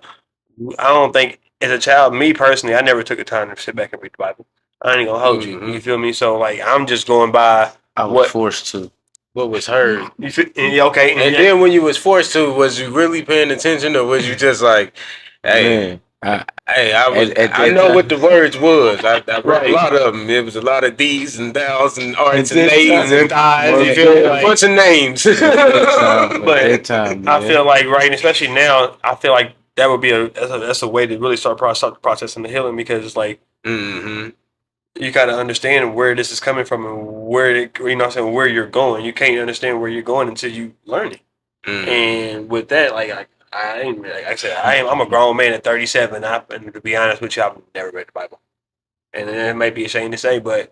C: I don't think as a child, me personally, I never took the time to sit back and read the Bible. I ain't gonna hold you.
A: Mm-hmm.
C: You feel me? So like, I'm just going by
B: I was
C: what
B: forced to.
A: What was heard.
C: you feel. Okay,
A: And then when you was forced to, was you really paying attention or was you just like, hey,
B: Man, I
A: hey,
B: at
A: I
B: that
A: know what
B: time.
A: the words was. I wrote a
C: right.
A: lot of them. It was a lot of D's and thous and
B: At
A: arts and
B: that
A: nays and
B: time,
A: thighs. You
B: at
A: feel me? A
B: that,
A: bunch of names.
B: at
C: But
B: that time,
C: I
B: man.
C: feel like right, and especially now, I feel like that would be that's a way to really start the process and the healing because it's like
A: Mm-hmm.
C: you got to understand where this is coming from and what I'm saying, where you're going. You can't understand where you're going until you learn it.
A: Mm-hmm.
C: And with that, I ain't like I said, I'm a grown man at 37. And to be honest with you, I've never read the Bible, and it may be a shame to say, but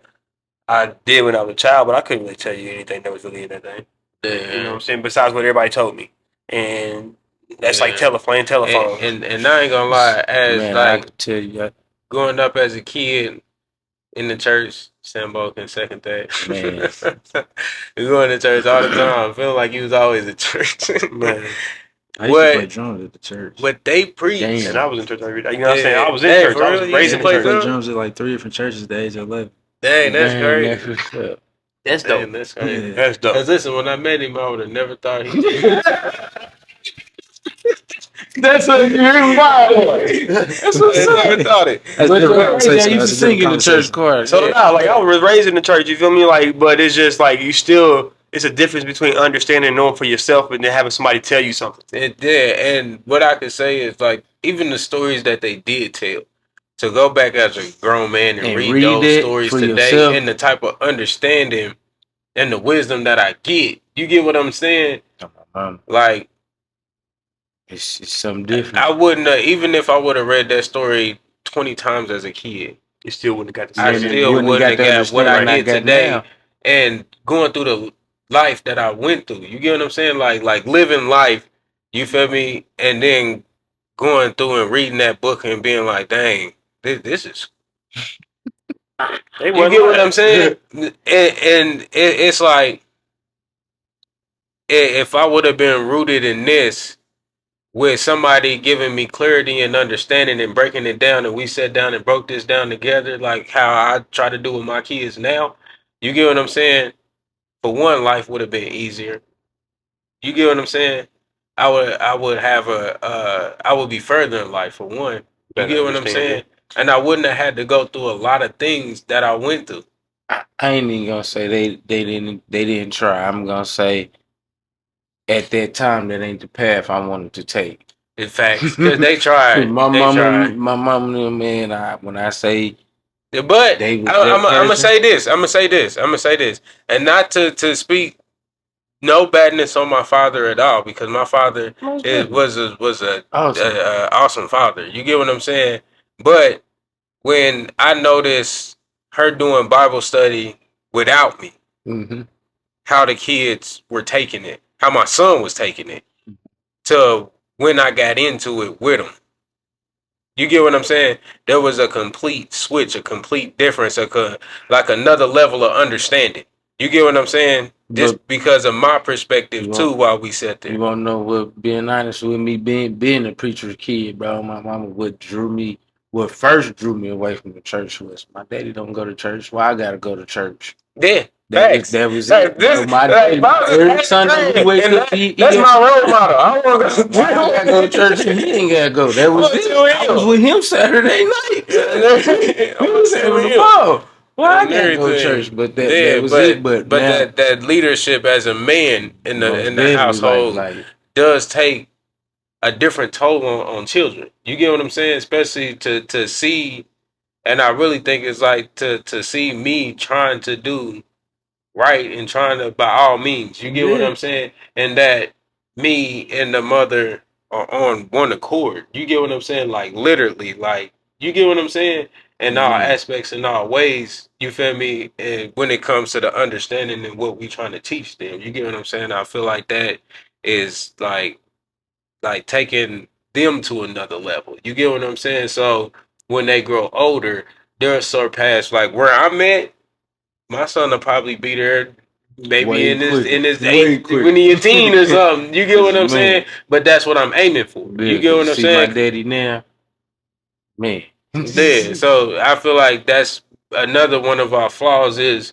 C: I did when I was a child, but I couldn't really tell you anything that was really in that thing. You know what
A: Yeah.
C: I'm saying? Besides what everybody told me, and that's like
A: Yeah.
C: playing telephone.
A: And I ain't gonna lie, as
B: Man, I
A: like
B: could tell you.
A: growing up as a kid, in the church. Sambo can second that.
B: Man.
A: We going to church all the time. I feel like he was always at church.
C: Man.
D: I used to play
A: What
D: drums at the church.
A: what they preach.
B: Damn.
C: And I was in church every day. You know what I'm saying? I was in
A: Hey,
C: church.
A: for
C: I
A: real?
C: was
A: You
C: raised
A: used
C: in
A: to play
C: church.
D: Played
A: drums?
D: drums at like 3 different churches at the age of 11.
A: Dang, that's
B: Dang,
A: crazy.
B: that's what's up.
C: That's
A: Dang,
C: dope.
A: that's crazy.
C: That's dope.
A: Cause listen, when I met him, I would have never thought he.
B: That's a you're right. That's what's
A: I never
B: up.
A: thought it.
D: That's
B: But
D: different
B: I
D: conversation.
B: used
D: That's
B: to
D: a
B: sing in
D: different
B: the church
D: conversation.
B: choir.
C: So
B: Yeah.
C: nah, like I was raised in the church, you feel me? Like, but it's just like you still it's a difference between understanding and knowing for yourself and then having somebody tell you something.
A: Yeah, and what I could say is like even the stories that they did tell. To go back as a grown man and,
B: And
A: read
B: read
A: those
B: it
A: stories
B: for
A: today
B: yourself.
A: and the type of understanding and the wisdom that I get, you get what I'm saying? Like
B: It's something different.
A: I wouldn't even if I would have read that story 20 times as a kid,
C: You still wouldn't have got the
A: I
C: same.
A: still
B: wouldn't
A: wouldn't
B: have
A: have
B: got
A: got what
B: the
A: I
B: understanding
A: get
B: I got
A: today.
B: now.
A: And going through the life that I went through, you get what I'm saying? Like living life, you feel me? And then going through and reading that book and being like, dang, this is.
C: They
A: You
C: wasn't
A: get what
C: lying.
A: I'm saying? And it's like if I would have been rooted in this with somebody giving me clarity and understanding and breaking it down, and we sat down and broke this down together, like how I try to do with my kids now. You get what I'm saying? For one, life would have been easier. You get what I'm saying? I would have I would be further in life for one. You
C: Better
A: get what I'm
C: understand
A: saying?
C: it.
A: And I wouldn't have had to go through a lot of things that I went through.
B: I ain't even gonna say they didn't try. I'm gonna say at that time that ain't the path I wanted to take.
A: In fact, because they tried.
B: my
A: They tried.
B: mama, them, man. When I say
A: But
B: they was
A: I'm
B: that
A: gonna
B: person,
A: say this. I'm gonna say this, and not to speak no badness on my father at all, because my father was a
B: awesome.
A: awesome father. You get what I'm saying? But when I noticed her doing Bible study without me,
B: Mm-hmm.
A: how the kids were taking it, how my son was taking it, to when I got into it with him. You get what I'm saying? There was a complete switch, a complete difference, like another level of understanding. You get what I'm saying? Just
B: But
A: because of my perspective
B: you
A: too,
B: want
A: while we sat
B: you
A: there.
B: want to know what? Being honest with me, being a preacher's kid, bro. My mama, what first drew me away from the church was my daddy don't go to church. Well, I gotta go to church.
A: Yeah,
B: That was
A: facts.
B: that was
A: Like
B: it.
A: this,
B: So my
A: like
B: daddy
A: Bob's
B: every Sunday he wake
A: and
B: up, he
A: that's
B: got
A: my role model. I want to go.
B: why I gotta go to church and he ain't gotta go. That was
A: I'm
B: it.
A: too
B: I was
A: ill.
B: with him Saturday night.
A: I'm
B: We was
A: too
B: having a
A: ill.
B: ball. Why I
A: And
B: gotta go to church?
A: everything.
B: But that
A: Yeah,
B: was it. But
A: but
B: now
A: that leadership as a man in
B: most
A: the
B: definitely
A: household
B: like
A: does take a different toll on children. You get what I'm saying? Especially to see, and I really think it's like to see me trying to do right and trying to by all means. You get what
B: yeah.
A: I'm saying? And that me and the mother are on one accord. You get what I'm saying? Like literally, like you get what I'm saying? In all
B: Yeah.
A: aspects and all ways, you feel me? And when it comes to the understanding and what we trying to teach them, you get what I'm saying? I feel like that is like taking them to another level. You get what I'm saying? So when they grow older, they'll surpass like where I'm at. My son will probably be there maybe
B: Way
A: in his
B: quicker.
A: eight
B: Quicker.
A: when he a teen or something. You get what I'm saying?
B: Man.
A: But that's what I'm aiming for.
B: Yeah,
A: You get
B: 'cause
A: what
B: to
A: I'm
B: see my
A: saying?
B: daddy now, man.
A: Yeah. So I feel like that's another one of our flaws is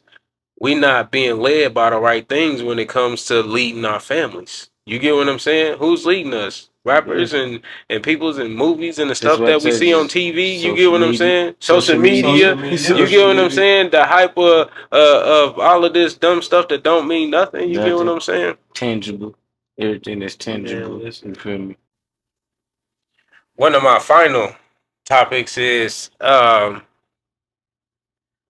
A: we not being led by the right things when it comes to leading our families. You get what I'm saying? Who's leading us? Rappers and peoples and movies and the
B: That's
A: stuff
B: what I
A: that we
B: said.
A: see on
B: Just
A: TV. You get
B: social
A: what I'm
B: media.
A: saying? Social media. You get what I'm saying? The hype of all of this dumb stuff that don't mean nothing. You get what
B: Nothing
A: I'm saying?
B: tangible. Everything that's
C: Man,
B: tangible.
C: listen.
B: You feel me?
A: One of my final topics is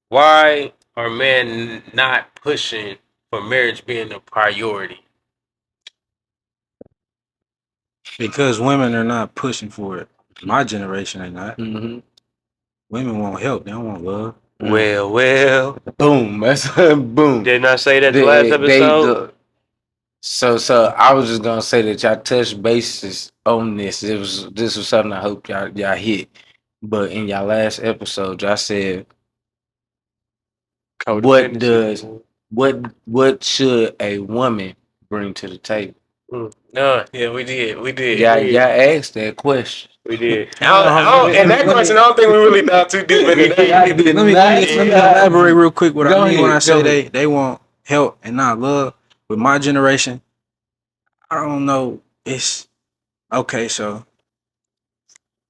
A: why are men not pushing for marriage being a priority?
D: Because women are not pushing for it. My generation ain't not.
B: Mm-hmm.
D: Women want help. They don't want love.
C: Well.
B: Boom. That's boom.
C: Didn't I say that the last episode?
B: So I was just gonna say that y'all touched bases on this. This was something I hope y'all hit. But in y'all last episode, y'all said What does what should a woman bring to the table?
A: No, yeah, we did.
B: Y'all asked that question.
C: We did.
A: And that question, I don't think we really got too deep into that.
B: I did
D: Let me
B: not
D: elaborate real quick what
B: Go
D: I mean when I
B: ahead,
D: say
B: go ahead.
D: they want help and not love. With my generation, I don't know. It's okay. So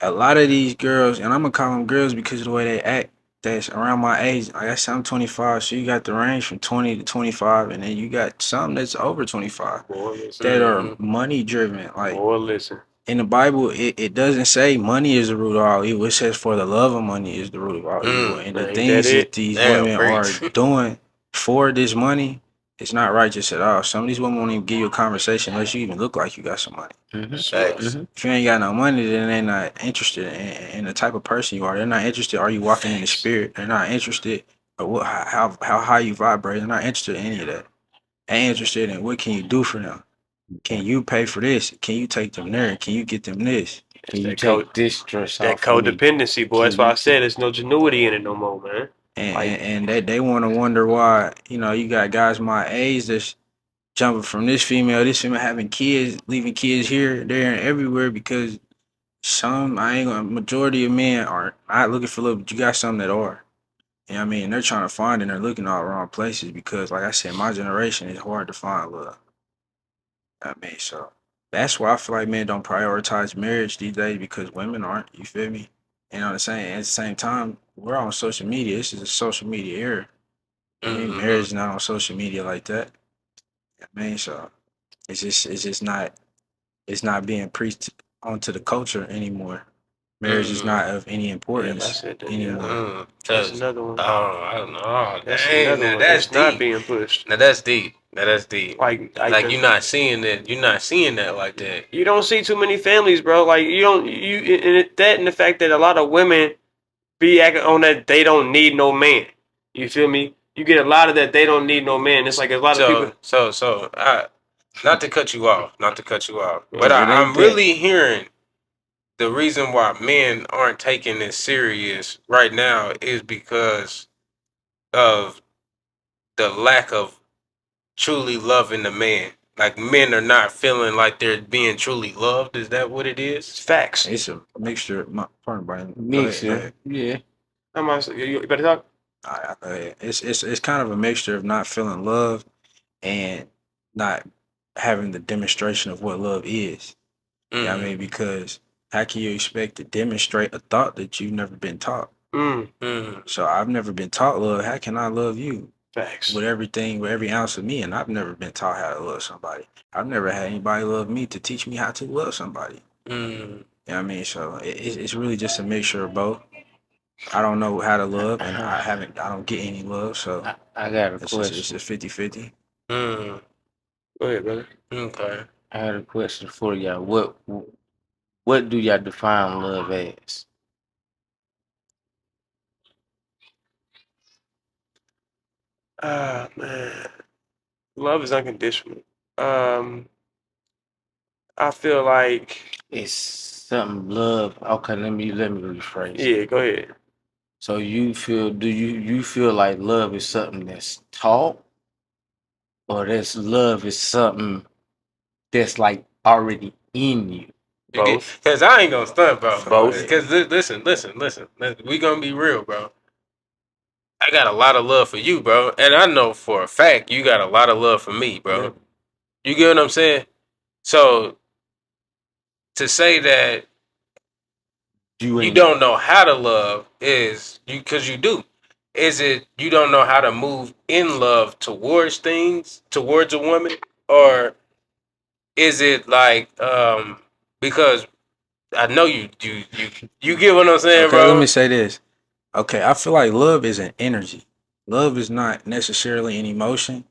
D: a lot of these girls, and I'm gonna call them girls because of the way they act. That's around my age. Like I said, I'm 25, so you got the range from 20 to 25, and then you got some that's over 25 that are money driven. Like
C: Boy, listen.
D: in the Bible, it doesn't say money is the root of all evil. It says for the love of money is the root of all evil. And the
C: Ain't
D: things
C: that
D: that
C: it?
D: these
A: Damn,
D: women are
A: preach.
D: doing for this money, it's not righteous at all. Some of these women won't even give you a conversation unless you even look like you got some money.
A: Facts.
D: If you ain't got no money, then they're not interested in the type of person you are. They're not interested. Are you walking in the spirit? They're not interested. Or what, how high you vibrate. They're not interested in any of that. They ain't interested in what can you do for them. Can you pay for this? Can you take them there? Can you get them this?
B: Can you
C: That co-
B: take this stress
C: that
B: off of me?
C: codependency, boy. That's
B: Can
C: why I
B: you
C: said there's no genuity in it no more, man.
D: And
C: Like-
D: they want to wonder why, you got guys my age that's jumping from this female, having kids, leaving kids here, there, and everywhere because majority of men are not looking for love, but you got some that are. You know what I mean? They're trying to find and they're looking all wrong places because, like I said, my generation is hard to find love. I mean, so that's why I feel like men don't prioritize marriage these days because women aren't. You feel me? You know what I'm saying? At the same time, we're on social media. This is a social media era. I mean, marriage is not on social media like that. I mean, so it's just not being preached onto the culture anymore. Marriage is not of any
C: Yeah,
D: importance
C: that's it.
D: anymore.
C: That's another one.
A: I don't know.
C: That's
A: Dang,
C: another
A: now
C: one.
A: that's
C: It's not
A: deep.
C: being pushed.
A: Now that's deep.
C: Like
A: Like you're not seeing that. You're not seeing that like that.
C: you don't see too many families, bro. Like you don't and the fact that a lot of women be acting on that they don't need no man. You feel me? You get a lot of that they don't need no man. It's like a lot of people.
A: Not to cut you off, but
B: It ain't
A: I'm
B: that.
A: really hearing the reason why men aren't taking this serious right now is because of the lack of truly loving the man. Like men are not feeling like they're being truly loved. Is that what it
C: It's
A: is?
C: facts.
D: It's a mixture. Pardon, Brian.
B: Mixture. Yeah.
C: You better talk.
D: It's kind of a mixture of not feeling love and not having the demonstration of what love is. You know what I mean? Because how can you expect to demonstrate a thought that you've never been taught? So I've never been taught love. How can I love you?
C: Facts.
D: With everything, with every ounce of me, and I've never been taught how to love somebody. I've never had anybody love me to teach me how to love somebody. You know what I mean? So it's really just a mixture of both. I don't know how to love, and I don't get any love, so
B: I got a
D: it's
B: question.
D: just 50-50.
C: Go ahead, brother.
A: Okay.
B: I had a question for y'all. What do y'all define love as?
C: Ah, man. Love is unconditional. I feel like
B: It's something love. Okay, let me rephrase.
C: yeah. Go ahead.
B: So you feel like love is something that's taught, or that's love is something that's like already in you?
C: Both.
A: Because I ain't gonna stunt, bro.
C: Both.
A: Because listen. We gonna be real, bro. I got a lot of love for you, bro, and I know for a fact you got a lot of love for me, bro.
C: Yeah.
A: You get what I'm saying? So to say that you don't know how to love is you because you do. Is it you don't know how to move in love towards things, towards a woman, or is it like because I know you get what I'm saying,
D: Okay,
A: bro?
D: let me say this. Okay, I feel like love is an energy. Love is not necessarily an emotion.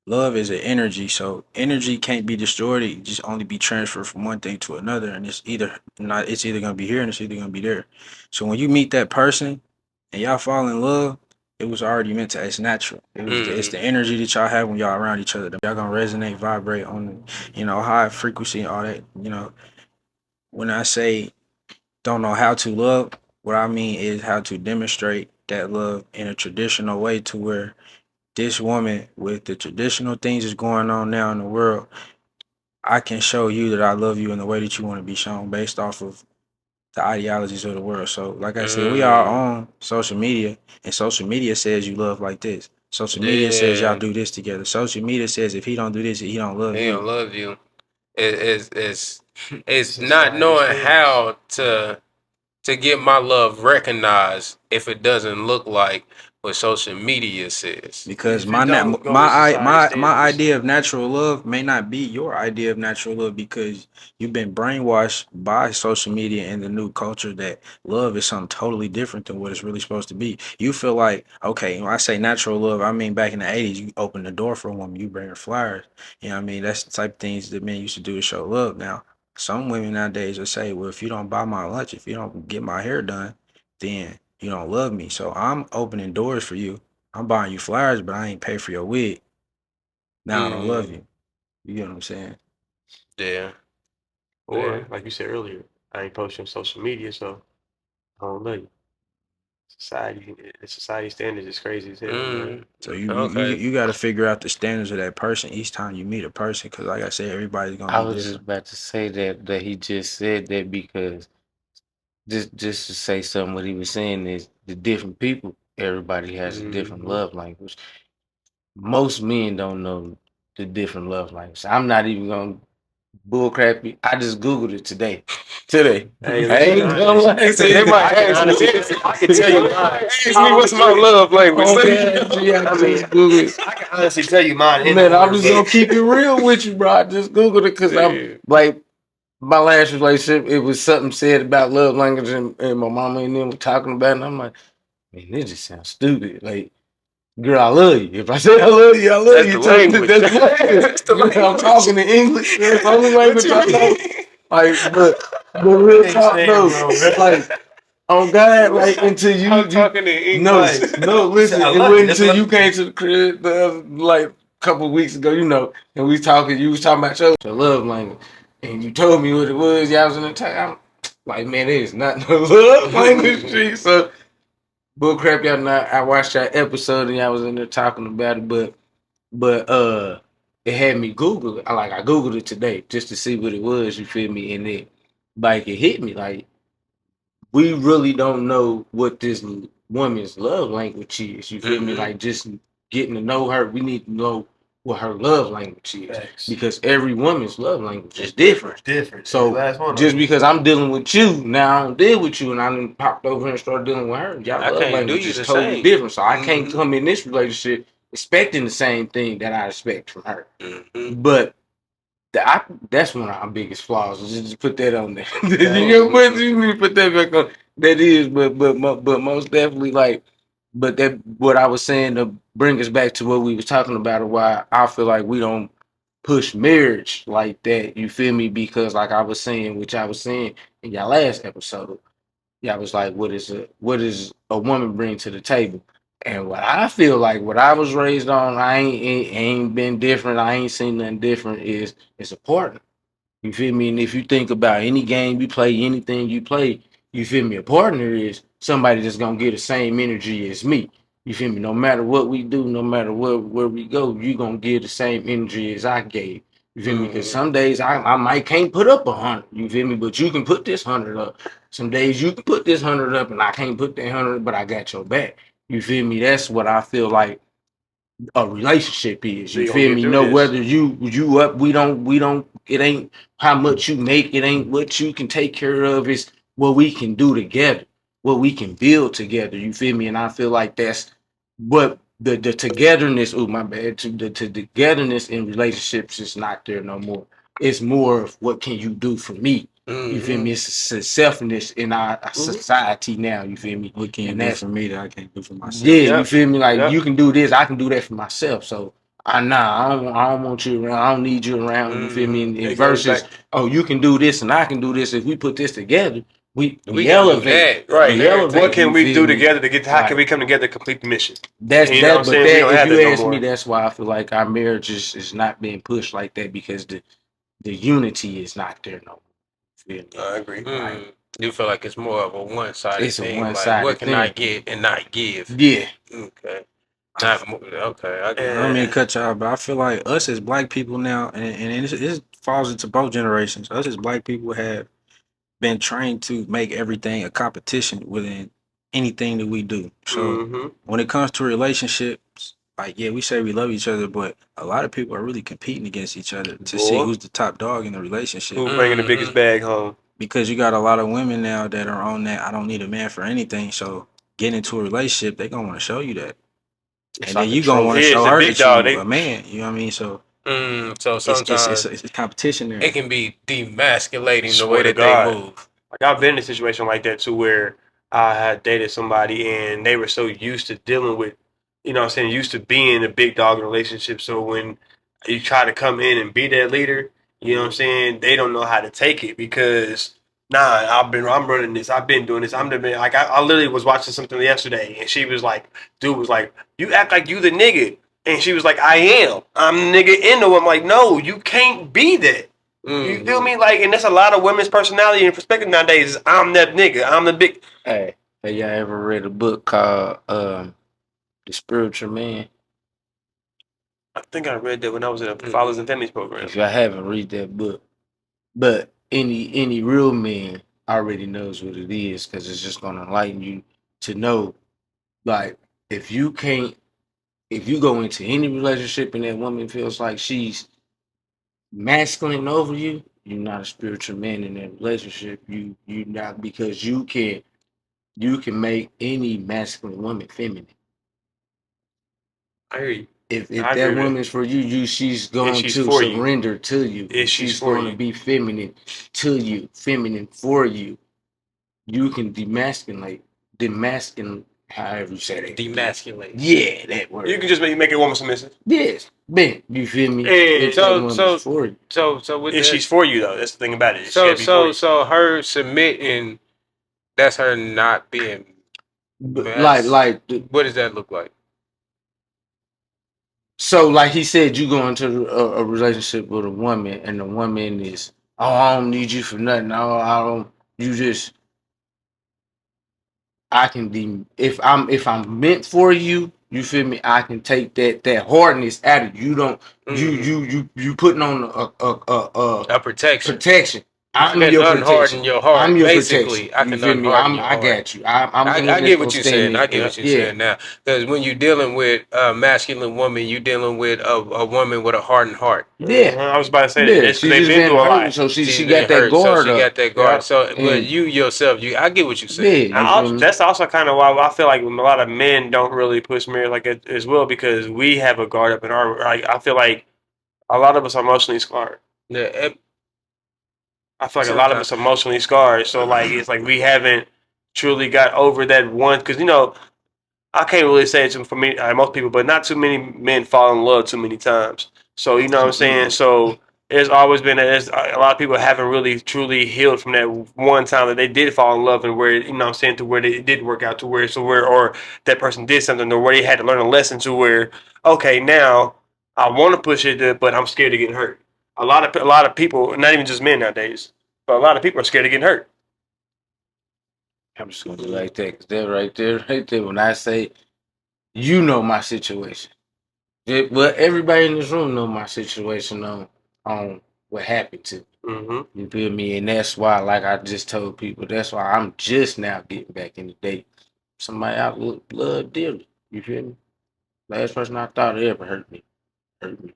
D: Love is an energy. So energy can't be destroyed. It just only be transferred from one thing to another. And it's either gonna be here and it's either gonna be there. So when you meet that person and y'all fall in love, it was already meant to. It's natural. It's the energy that y'all have when y'all around each other. Y'all gonna resonate, vibrate on, high frequency and all that. When I say don't know how to love, what I mean is how to demonstrate that love in a traditional way to where this woman with the traditional things that's going on now in the world, I can show you that I love you in the way that you want to be shown based off of the ideologies of the world. So, like I said, we are
A: Mm,
D: on social media, and social media says you love like this. Social media says y'all
A: yeah,
D: do this together. Social media says if he don't do this, he don't love
A: he
D: you.
A: don't love you. It's not
C: Society
A: knowing
C: standards.
A: how to get my love recognized if it doesn't look like what social media says.
D: Because
C: If it don't go with society
D: my
C: standards,
D: idea of natural love may not be your idea of natural love because you've been brainwashed by social media and the new culture that love is something totally different than what it's really supposed to be. You feel like, okay, when I say natural love, I mean back in the 80s, you open the door for a woman, you bring her flowers. You know what I mean? That's the type of things that men used to do to show love. Now, some women nowadays will say, well, if you don't buy my lunch, if you don't get my hair done, then you don't love me. So I'm opening doors for you. I'm buying you flowers, but I ain't pay for your wig. Now I don't love
A: Mm,
D: you. You get what I'm saying?
A: yeah, yeah.
C: or like you said earlier, I ain't posting on social media, so I don't love you. Society standards is crazy as hell, man.
A: Mm,
D: So
A: okay.
D: you got to figure out the standards of that person each time you meet a person, because like I said, everybody's gonna
B: I
D: be
B: was just
D: different.
B: about to say that he just said that because just to say something what he was saying is the different people, everybody has a different
C: Hmm.
B: love language. Most men don't know the different love languages. I'm not even gonna bullcrap you. I just Googled it today. Today.
C: Hey,
B: I
C: listen,
B: ain't gonna lie
A: They
B: to
A: said they
B: you.
A: might
C: I can
A: ask me.
C: honestly, I can tell you mine.
A: Ask me what's my love language.
B: Oh,
A: Let me
B: God,
A: know.
B: gee, I
C: I mean,
B: just Googled it.
C: I can honestly tell you mine in
B: Man, I'm
C: order,
B: just gonna
C: but
B: keep it real with you, bro. I just Googled it because I'm
A: Yeah.
B: like my last relationship, it was something said about love language and my mama and them were talking about it, and I'm like, man, this just sounds stupid. Like, girl, I love you. If I say I love you, I love
A: That's
B: you.
A: the
B: So
A: language.
B: that's the language.
A: That's the
B: I'm
A: language.
B: talking in English. That's the only
A: What
B: language
A: you
B: I know.
A: mean?
B: Like, but real
C: can't
B: talk
C: stand
B: though,
C: bro, man.
B: like on God, like until
A: I'm
B: you
A: talking in
B: no,
A: English.
B: no,
C: You said
B: listen,
C: I
B: it
C: love you.
B: wasn't
C: That's
B: until
C: what
B: you came to the crib the other, like couple of weeks ago, and we talking, you was talking about your love language, and you told me what it was. Y'all was in the time. I'm like, man, it is not no love language, G. So, bull crap, y'all not. I watched that episode and y'all was in there talking about it, but it had me Google it. I Googled it today just to see what it was. You feel me? And it hit me like we really don't know what this woman's love language is. You feel me?
A: Hmm.
B: Like just getting to know her, we need to know what her love language is
C: facts.
B: because every woman's love language is different.
C: Different. Every
B: So
C: last one of
B: just
C: them.
B: because I'm dealing with you now, I don't deal with you, and I done popped over here and started dealing with her. Y'all
A: I
B: love
A: can't do
B: language
A: you
B: is
A: the
B: totally
A: same.
B: different. So I can't
A: Hmm.
B: come in this relationship expecting the same thing that I expect from her.
A: Hmm.
B: But that's one of our biggest flaws. Just put that on there.
C: Facts.
B: You need to put that back on. That is, but most definitely like, but that what I was saying to bring us back to what we was talking about, or why I feel like we don't push marriage like that. You feel me? Because like I was saying, which I was saying in your last episode, yeah, I was like, what is a woman bring to the table? And what I feel like, what I was raised on, I ain't been different. I ain't seen nothing different. Is a partner. You feel me? And if you think about any game you play, anything you play, you feel me? A partner is somebody that's gonna get the same energy as me. You feel me? No matter what we do, no matter where we go, you gonna give the same energy as I gave. You feel me? Because
A: Hmm.
B: some days I might can't put up 100. You feel me? But you can put this 100 up. Some days you can put this 100 up, and I can't put that 100, but I got your back. You feel me? That's what I feel like a relationship is. You
C: We gonna
B: feel
C: get
B: me?
C: through
B: Know
C: this.
B: whether you up, we don't. It ain't how much you make. It ain't what you can take care of. It's what we can do together, what we can build together. You feel me? And I feel like that's what the togetherness. Oh my bad. The togetherness in relationships is not there no more. It's more of what can you do for me. You feel
A: Hmm.
B: me? It's a selfishness in our society now. You feel me?
D: What can you
B: And
D: do
B: that's
D: for me that I can't do for
B: yeah,
D: myself?
B: you
C: Yep.
B: feel me? Like
C: Yep.
B: you can do this, I can do that for myself. So I don't want you around. I don't need you around. You feel me?
A: Hmm.
B: And
C: It goes
B: versus,
C: back
B: oh, you can do this and I can do this. If we put this together,
A: We
B: we
A: can do
B: elevate.
A: that and
C: right.
B: We
C: What
B: elevate.
A: everything.
C: can
B: You
C: we
B: feel
C: do
B: me?
C: together to get? How can
B: Like
C: we come together to complete the mission?
B: that's
C: And you know what I'm
B: that. But
C: saying? We
B: that,
C: don't
B: if
C: have
B: you
C: that no
B: ask me,
C: more.
B: that's why I feel like our marriage is not being pushed like that because the unity is not there no more. You feel me?
C: I agree.
B: Like
A: Hmm. You feel like it's more of a one-sided
B: It's a
A: thing. Like,
B: one-sided
A: what can I
B: thing.
A: get and not give?
B: Yeah.
A: Okay. Not more. Okay. I
D: I
A: get
D: don't mean to
C: Yeah.
D: cut y'all, but I feel like us as black people now, and it falls into both generations. Us as black people have been trained to make everything a competition within anything that we do. So
C: Mm-hmm.
D: when it comes to relationships, like yeah, we say we love each other, but a lot of people are really competing against each other to see
C: Boy,
D: who's the top dog in the relationship.
C: who bringing the biggest
A: Mhm.
C: bag home?
D: Because you got a lot of women now that are on that I don't need a man for anything. So getting into a relationship, they gonna want to show you that.
C: It's
D: And then
C: like
D: you gonna
C: control.
D: want to
C: Yeah, it's
D: show
C: the
D: her
C: big
D: that
C: dog.
D: you
C: They
D: a man. You know what I mean? So
A: So sometimes
D: it's competition there.
A: it can be demasculating the way
C: swear to
A: that they
C: God.
A: move.
C: Like I've been in a situation like that too, where I had dated somebody and they were so used to dealing with, what I'm saying, used to being a big dog in a relationship. So when you try to come in and be that leader, you know what I'm saying, they don't know how to take it because nah, I'm running this, I've been doing this, I'm the man. Like I literally was watching something yesterday and she was like, dude was like, you act like you the nigga. And she was like, I am. I'm the nigga in the I'm like, no, you can't be that. You feel
A: Mhm.
C: me? Like, and that's a lot of women's personality and perspective nowadays. Is I'm that nigga. I'm the big.
B: Hey, have y'all ever read a book called The Spiritual Man?
C: I think I read that when I was in a Fathers and Families program.
B: If y'all haven't read that book, but any real man already knows what it is because it's just gonna enlighten you to know, like, if you can't, if you go into any relationship and that woman feels like she's masculine over you, you're not a spiritual man in that relationship. You not, because you can make any masculine woman feminine.
C: I hear you.
B: If
C: I agree
B: that
C: with
B: woman's for you, she's
C: it. If
B: going
C: she's
B: to
C: for you,
B: surrender to you.
C: if she's
B: She's
C: for
B: going to
C: you,
B: be feminine to you, feminine for you. You can demasculate, however you say that.
A: Demasculate.
B: Yeah, that word.
C: you can just make a woman submissive.
B: Yes, man, you feel me?
C: And
B: If that
A: So
B: woman's for you.
A: with
C: if
A: that,
C: she's for you, though, that's the thing about it. She gotta be for you.
A: so her submitting, that's her not being
B: But
A: mas.
B: the-
A: What does that look like?
B: so like he said, you go into a relationship with a woman, and the woman is, oh, I don't need you for nothing. Oh, I don't. You just, I can be, if I'm meant for you. You feel me? I can take that hardness out of you. You don't
A: Mhm.
B: you putting on a
A: A protection.
B: protection.
A: I
B: I'm
A: can
B: your protection.
A: unharden your
B: I'm
A: heart.
B: your protection.
A: Basically, I
B: You
A: can
B: feel me?
A: unharden your
B: I
A: heart.
B: got you. I'm the one
A: I
B: that's
A: get
B: gonna
A: what you're
B: stand
A: saying. I
B: there.
A: get what you're
B: Yeah.
A: saying now. Because when you're dealing with a masculine woman, you're dealing with a woman with a hardened heart.
B: Yeah.
C: I was about to say that.
B: Yeah.
C: It's because
B: She
C: they've
B: just
C: been
B: been
C: through a
B: hurt,
C: lot.
B: so
A: She's
B: she
A: been
B: got that
A: hurt, so
B: guard
A: she got
B: up.
A: that guard.
C: Yeah.
A: So, but
B: And
A: you yourself, I get what you're
B: yeah,
A: saying.
B: you feel me?
C: That's also kind of why I feel like a lot of men don't really push marriage like it as well because we have a guard up in our. Like I feel like a lot of us are emotionally scarred.
A: Yeah,
C: I feel like a lot of
A: sometimes.
C: us are emotionally scarred. So like it's like we haven't truly got over that one because I can't really say it for me most people, but not too many men fall in love too many times. So you know what I'm saying. So there's always been there's a lot of people haven't really truly healed from that one time that they did fall in love and where what I'm saying to where it did work out to where or that person did something or where they had to learn a lesson to where okay now I want to push it but I'm scared of getting hurt. A lot of people, not even just men nowadays, but a lot of people are scared of getting hurt.
B: I'm just gonna do like that because they're right there, right there. When I say, you know my situation. Well, everybody in this room know my situation on what happened to me.
C: Mm-hmm.
B: You feel me? And that's why, like I just told people, that's why I'm just now getting back in the date. Somebody I love dearly. You feel me? Last person I thought ever hurt me. Hurt me.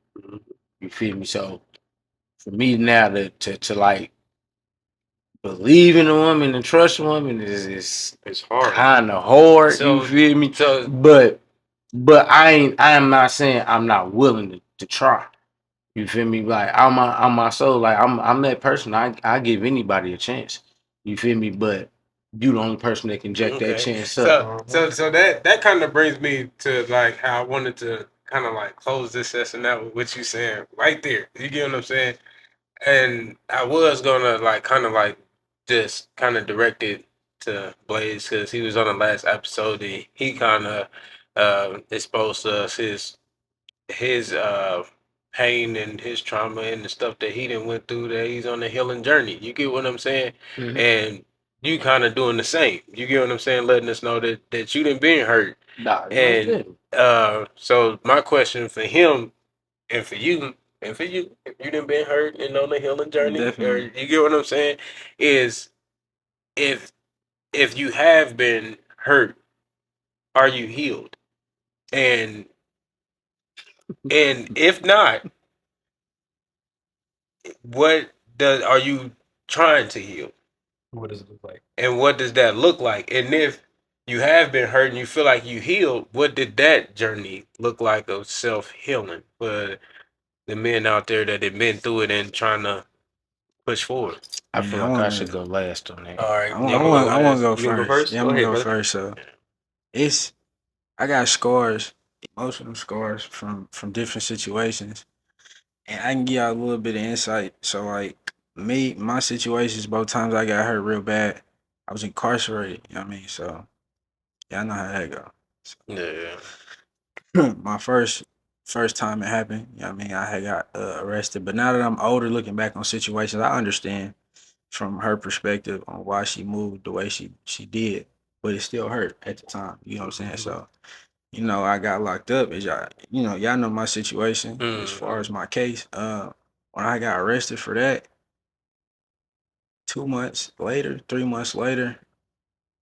B: You feel me? So for me now to like believe in a woman and trust a woman is
C: It's hard.
B: kind of hard. You
A: So,
B: feel me?
A: so
B: But I am not saying I'm not willing to try. You feel me? Like I'm my soul. Like I'm that person. I give anybody a chance. You feel me? But you the only person that can jack that
A: okay.
B: chance up.
A: So that kind of brings me to like how I wanted to kind of like close this session out with what you saying right there. You get what I'm saying? And I was gonna like kind of like just kind of direct it to Blaze because he was on the last episode. He kind of exposed to us his pain and his trauma and the stuff that he didn't went through that he's on the healing journey. You get what I'm saying?
B: Mhm.
A: And you kind of doing the same. You get what I'm saying? Letting us know that you didn't been hurt.
B: Nah,
A: And so my question for him and for you if you didn't been hurt and on the healing journey, or
D: Definitely.
A: you get what I'm saying, is if if you have been hurt, are you healed? And and if not, what does are you trying to heal?
C: What does it look like?
A: And what does that look like? And if you have been hurt and you feel like you healed, what did that journey look like of self healing for the men out there that have been through it and trying to push forward?
B: I
D: Yeah,
B: feel
D: I
B: like I
D: wanna
B: should go last on that.
A: All right,
D: I
A: you
D: want I
A: gonna
D: want
A: go
D: I want to
A: last?
D: go
C: You gonna go
D: first.
C: first?
D: Yeah,
C: Go
D: I'm gonna
C: ahead,
D: go
C: brother.
D: first. So it's I got scars, emotional scars from different situations, and I can give y'all a little bit of insight. So like me, my situations, both times I got hurt real bad, I was incarcerated. You know what I mean? So y'all know how that go.
A: Yeah.
D: My first time it happened, you know what I mean? I had got arrested, but now that I'm older, looking back on situations, I understand from her perspective on why she moved the way she did, but it still hurt at the time. You know what I'm saying? So, I got locked up. As y'all know my situation as far
A: Mm-hmm.
D: as my case. When I got arrested for that, 2 months later, 3 months later,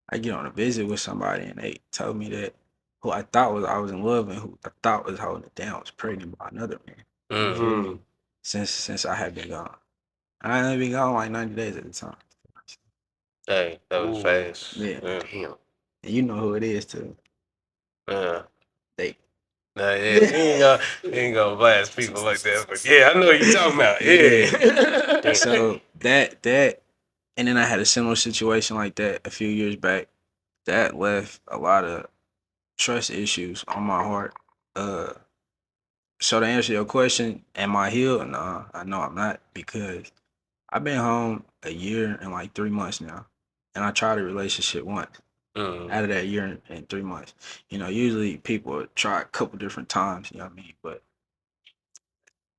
D: I get on a visit with somebody and they told me that who I thought was I was in love and who I thought was holding it down was pregnant by another man. You feel
A: Mm-hmm.
D: me? Since I had been gone. I had been gone like 90 days at the time.
A: Hey, that was
C: Ooh,
A: fast.
D: Yeah.
A: Yeah.
C: damn.
D: And you know who it is too.
A: Yeah.
D: They
A: Nah, yeah, we ain't gonna blast people like that, but yeah, I know what you're talking about.
D: Yeah.
A: Yeah. Damn.
D: So that and then I had a similar situation like that a few years back. That left a lot of trust issues on my heart. Uh so to answer your question, am I healed? Nah, I know I'm not because I've been home a year and like 3 months now. And I tried a relationship once out
A: Mm.
D: of that year and 3 months. Usually people try a couple different times, you know what I mean? But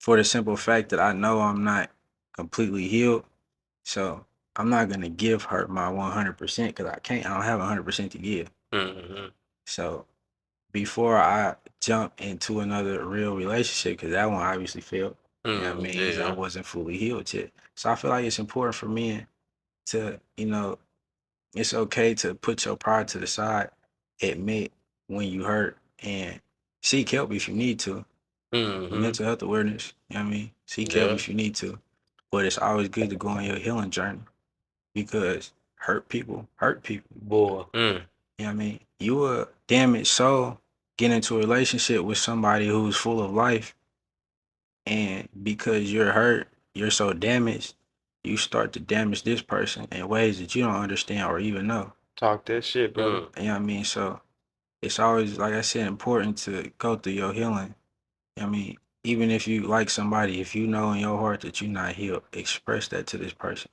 D: for the simple fact that I know I'm not completely healed, so I'm not gonna give her my 100% because I can't. I don't have 100% to give.
A: Mm-hmm.
D: So before I jump into another real relationship, because that one obviously failed. You know what I
A: Mm,
D: mean? I
A: yeah.
D: wasn't fully healed yet. So I feel like it's important for men to, it's okay to put your pride to the side, admit when you hurt, and seek help if you need to.
A: Mm-hmm.
D: Mental health awareness, you know what I mean? Seek help
A: Yeah.
D: if you need to. But it's always good to go on your healing journey because hurt people hurt people.
C: Boy.
A: Mm.
D: You know what I mean? You a damaged soul get into a relationship with somebody who's full of life, and because you're hurt, you're so damaged, you start to damage this person in ways that you don't understand or even know.
C: Talk that shit, brother.
A: Mm.
D: You know what I mean? So it's always, like I said, important to go through your healing. I mean, even if you like somebody, if you know in your heart that you're not healed, express that to this person.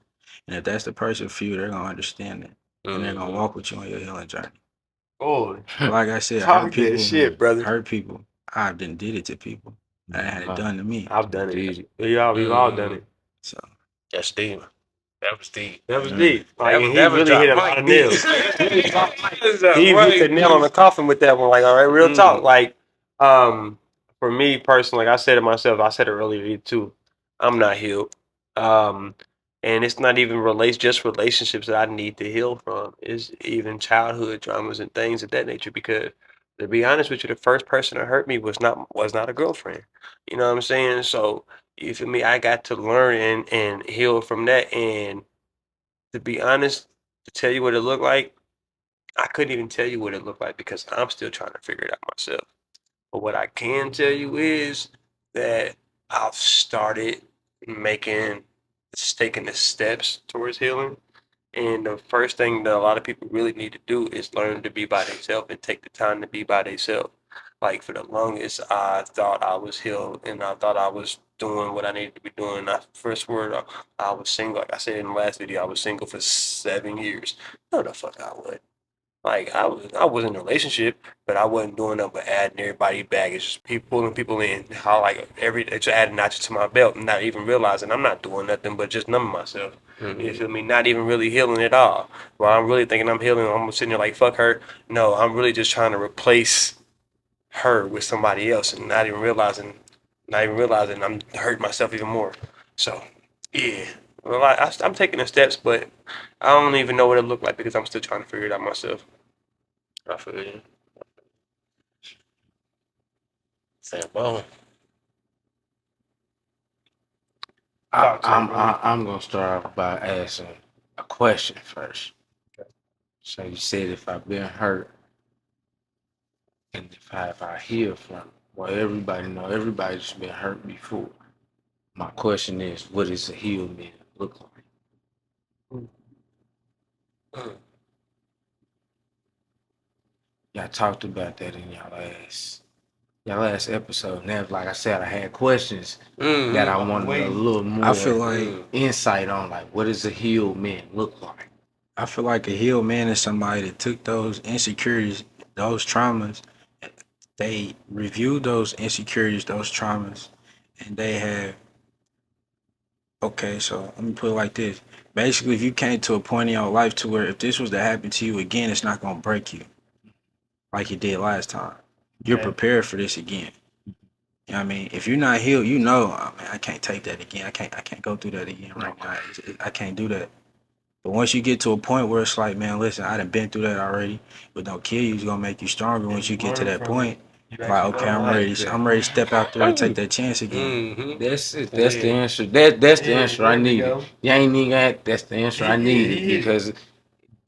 D: And if that's the person for you, they're gonna understand it. And they're gonna
A: Mm-hmm.
D: walk with you on your healing journey.
C: Boy.
D: But like I said,
C: Talk that shit, brother.
D: hurt people. I've done did it to people. I had it done to me.
C: I've done
B: Did
C: it. We've all done it.
D: So
A: That's deep. That was deep.
C: That was
D: mm,
C: deep. Like, and he
A: That was
C: really hit
A: drop
C: a lot
A: mic
C: of
A: deep.
C: nails.
A: That
C: He hit the
A: mic
C: nail on the
A: deep.
C: coffin with that one. Like, all right, real talk.
A: Mm.
C: Like, for me personally, like I said it myself, I said it earlier too. I'm not healed. Um, and it's not even just relationships that I need to heal from. It's even childhood traumas and things of that nature. Because to be honest with you, the first person that hurt me was not a girlfriend. You know what I'm saying? So you feel me? I got to learn and heal from that. And to be honest, to tell you what it looked like, I couldn't even tell you what it looked like because I'm still trying to figure it out myself. But what I can tell you is that I've started making, taking the steps towards healing. And the first thing that a lot of people really need to do is learn to be by themselves and take the time to be by themselves. Like for the longest, I thought I was healed and I thought I was doing what I needed to be doing. First word, I was single. Like I said in the last video, I was single for 7 years. No, the fuck I would. Like I was in a relationship, but I wasn't doing nothing but adding everybody baggage, just pulling people in. How like just adding notches to my belt, and not even realizing I'm not doing nothing but just numbing myself. You feel me? Not even really healing at all. While I'm really thinking I'm healing, I'm sitting there like, fuck her. No, I'm really just trying to replace her with somebody else and not even realizing I'm hurting myself even more. So, yeah. Well, I'm taking the steps, but I don't even know what it looked like because I'm still trying to figure it out myself.
A: I feel you. Sam Bone.
C: Talk to me,
B: I'm gonna start off by asking a question first. So you said if I've been hurt and if I heal from it, well, everybody's been hurt before. My question is, what does a healed man look like?
A: Mm.
B: Y'all talked about that in y'all last episode. And that, like I said, I had questions that I wanted a little more
D: I feel like
B: insight on, like what does a healed man look like?
D: I feel like a healed man is somebody that took those insecurities, those traumas, they reviewed those insecurities, those traumas, and they have okay, so let me put it like this. Basically, if you came to a point in your life to where if this was to happen to you again, it's not gonna break you like it did last time. You're
C: Okay.
D: prepared for this again. You know what I mean? If you're not healed, you know, oh, man, I can't take that again. I can't go through that again right now. I can't do that. But once you get to a point where it's like, man, listen, I done been through that already, but don't kill you, it's gonna make you stronger. Once you get to that point, like, okay, I'm ready. I'm ready to step out there and take that chance again.
A: Mm-hmm.
B: That's it. That's the answer. That's the answer I needed. You ain't even got. That's the answer I needed because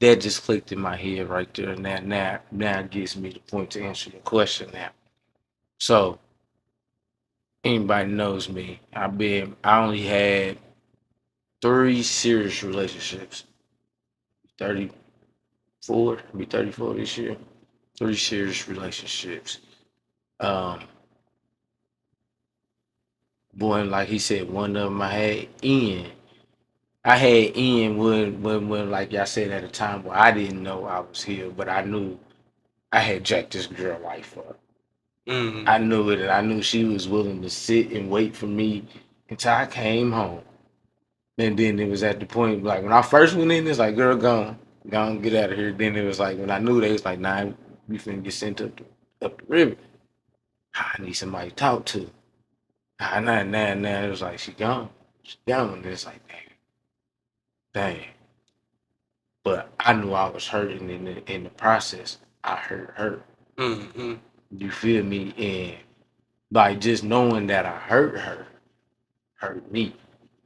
B: that just clicked in my head right there. Now it gives me the point to answer your question now. So anybody knows me. I only had 3 serious relationships. 34, be 34 this year. 3 serious relationships. Boy, like he said, one of them I had Ian. I had Ian when like y'all said at a time where I didn't know I was healed, but I knew I had jacked this girl life up.
A: Mm-hmm.
B: I knew it, and I knew she was willing to sit and wait for me until I came home. And then it was at the point like when I first went in, it's like, girl, go on, get out of here. Then it was like when I knew they was like, nah, we finna get sent up the river. I need somebody to talk to. Nah. It was like she gone. She gone. And it's like, dang. But I knew I was hurting in the process. I hurt her.
A: Mm-hmm.
B: You feel me? And like just knowing that I hurt her hurt me.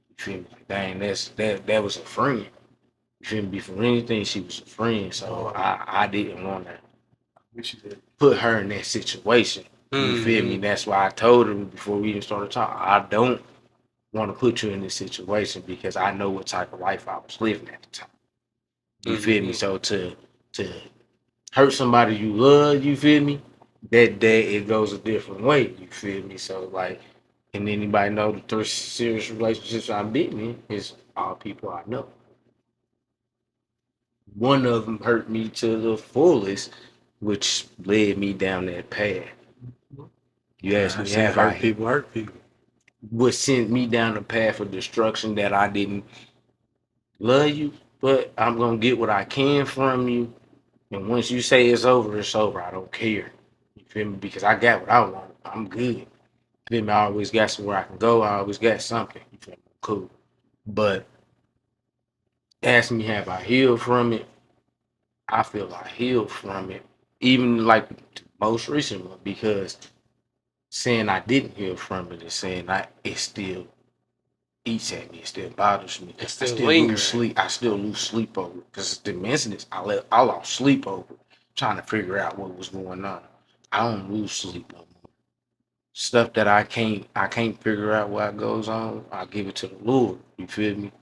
B: You feel me? Like, dang, that was a friend. You feel me? Before anything, she was a friend. So I didn't want to put her in that situation. You feel me? That's why I told her before we even started talking, I don't want to put you in this situation because I know what type of life I was living at the time. You feel me? So to hurt somebody you love, you feel me? That it goes a different way. You feel me? So like, and anybody know the 3 serious relationships I've been in is all people I know. One of them hurt me to the fullest, which led me down that path. You asked me, have I
D: hurt people.
B: what sent me down the path of destruction that I didn't love you, but I'm gonna get what I can from you. And once you say it's over, it's over. I don't care. You feel me? Because I got what I want. I'm good. You feel me? I always got somewhere I can go. I always got something. You feel me? Cool. But ask me, have I healed from it? I feel I healed from it. Even like the most recent one, because saying I didn't heal from it is saying it still eats at me. It still bothers me.
A: It's
B: I
A: still
B: still
A: lingering.
B: lose sleep. I still lose sleep over it because the incidents I lost sleep over trying to figure out what was going on. I don't lose sleep no more. Stuff that I can't figure out what goes on. I give it to the Lord. You feel me?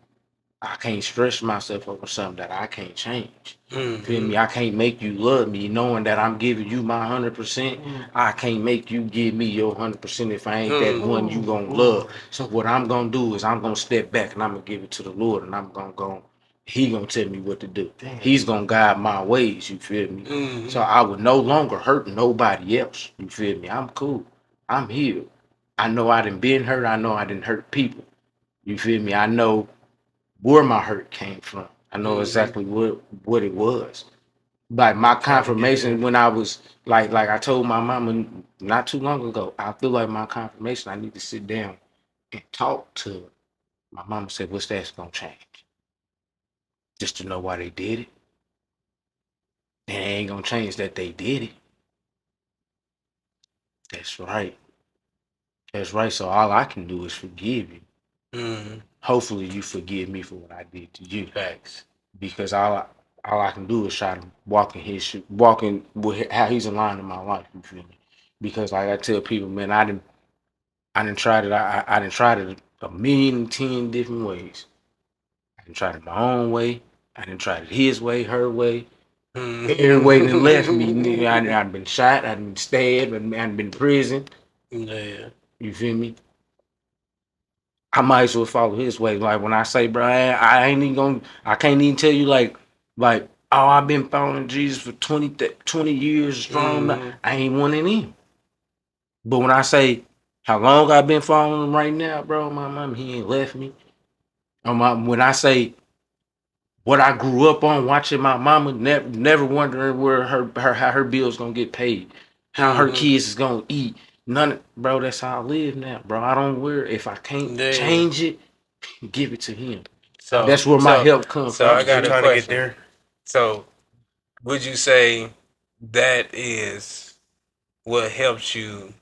B: I can't stress myself over something that I can't change.
A: Mm-hmm.
B: Feel me? I can't make you love me knowing that I'm giving you my 100%. I can't make you give me your 100% if I ain't that one you gonna love. So what I'm gonna do is I'm gonna step back and I'm gonna give it to the Lord and I'm gonna go. He gonna tell me what to do. He's gonna guide my ways. You feel me?
A: Mm-hmm.
B: So I would no longer hurt nobody else. You feel me? I'm cool. I'm healed. I know I done been hurt. I know I didn't hurt people. You feel me? I know where my hurt came from. I know exactly what it was. Like my confirmation when I was like I told my mama not too long ago, I feel like my confirmation, I need to sit down and talk to her. My mama said, what's that's gonna change? Just to know why they did it. And it ain't gonna change that they did it. That's right. That's right. So all I can do is forgive you. Hopefully you forgive me for what I did to you.
A: Facts.
B: Because all I can do is try to walk in his shoe, walking with how he's aligned in my life. You feel me? Because like I tell people, man, I didn't try it. I didn't try it a million and 10 different ways. I didn't try it my own way. I didn't try it his way, her way. Every way that left me, nigga. I'd been shot, I'd been stabbed, I'd been in prison.
A: Yeah.
B: You feel me? I might as well follow his way. Like when I say, bro, I ain't even gonna, I can't even tell you like, oh, I've been following Jesus for 20 years strong. I ain't one of them. But when I say how long I've been following him right now, bro, my mama, he ain't left me. When I say what I grew up on, watching my mama, never wondering where how her bills gonna get paid, how her kids is gonna eat. Bro, that's how I live now, bro. I don't worry. If I can't change it, give it to him.
A: So
B: that's where my help comes
A: so
B: from.
A: I got a
C: trying
A: question.
C: to get there.
A: So would you say that is what helps you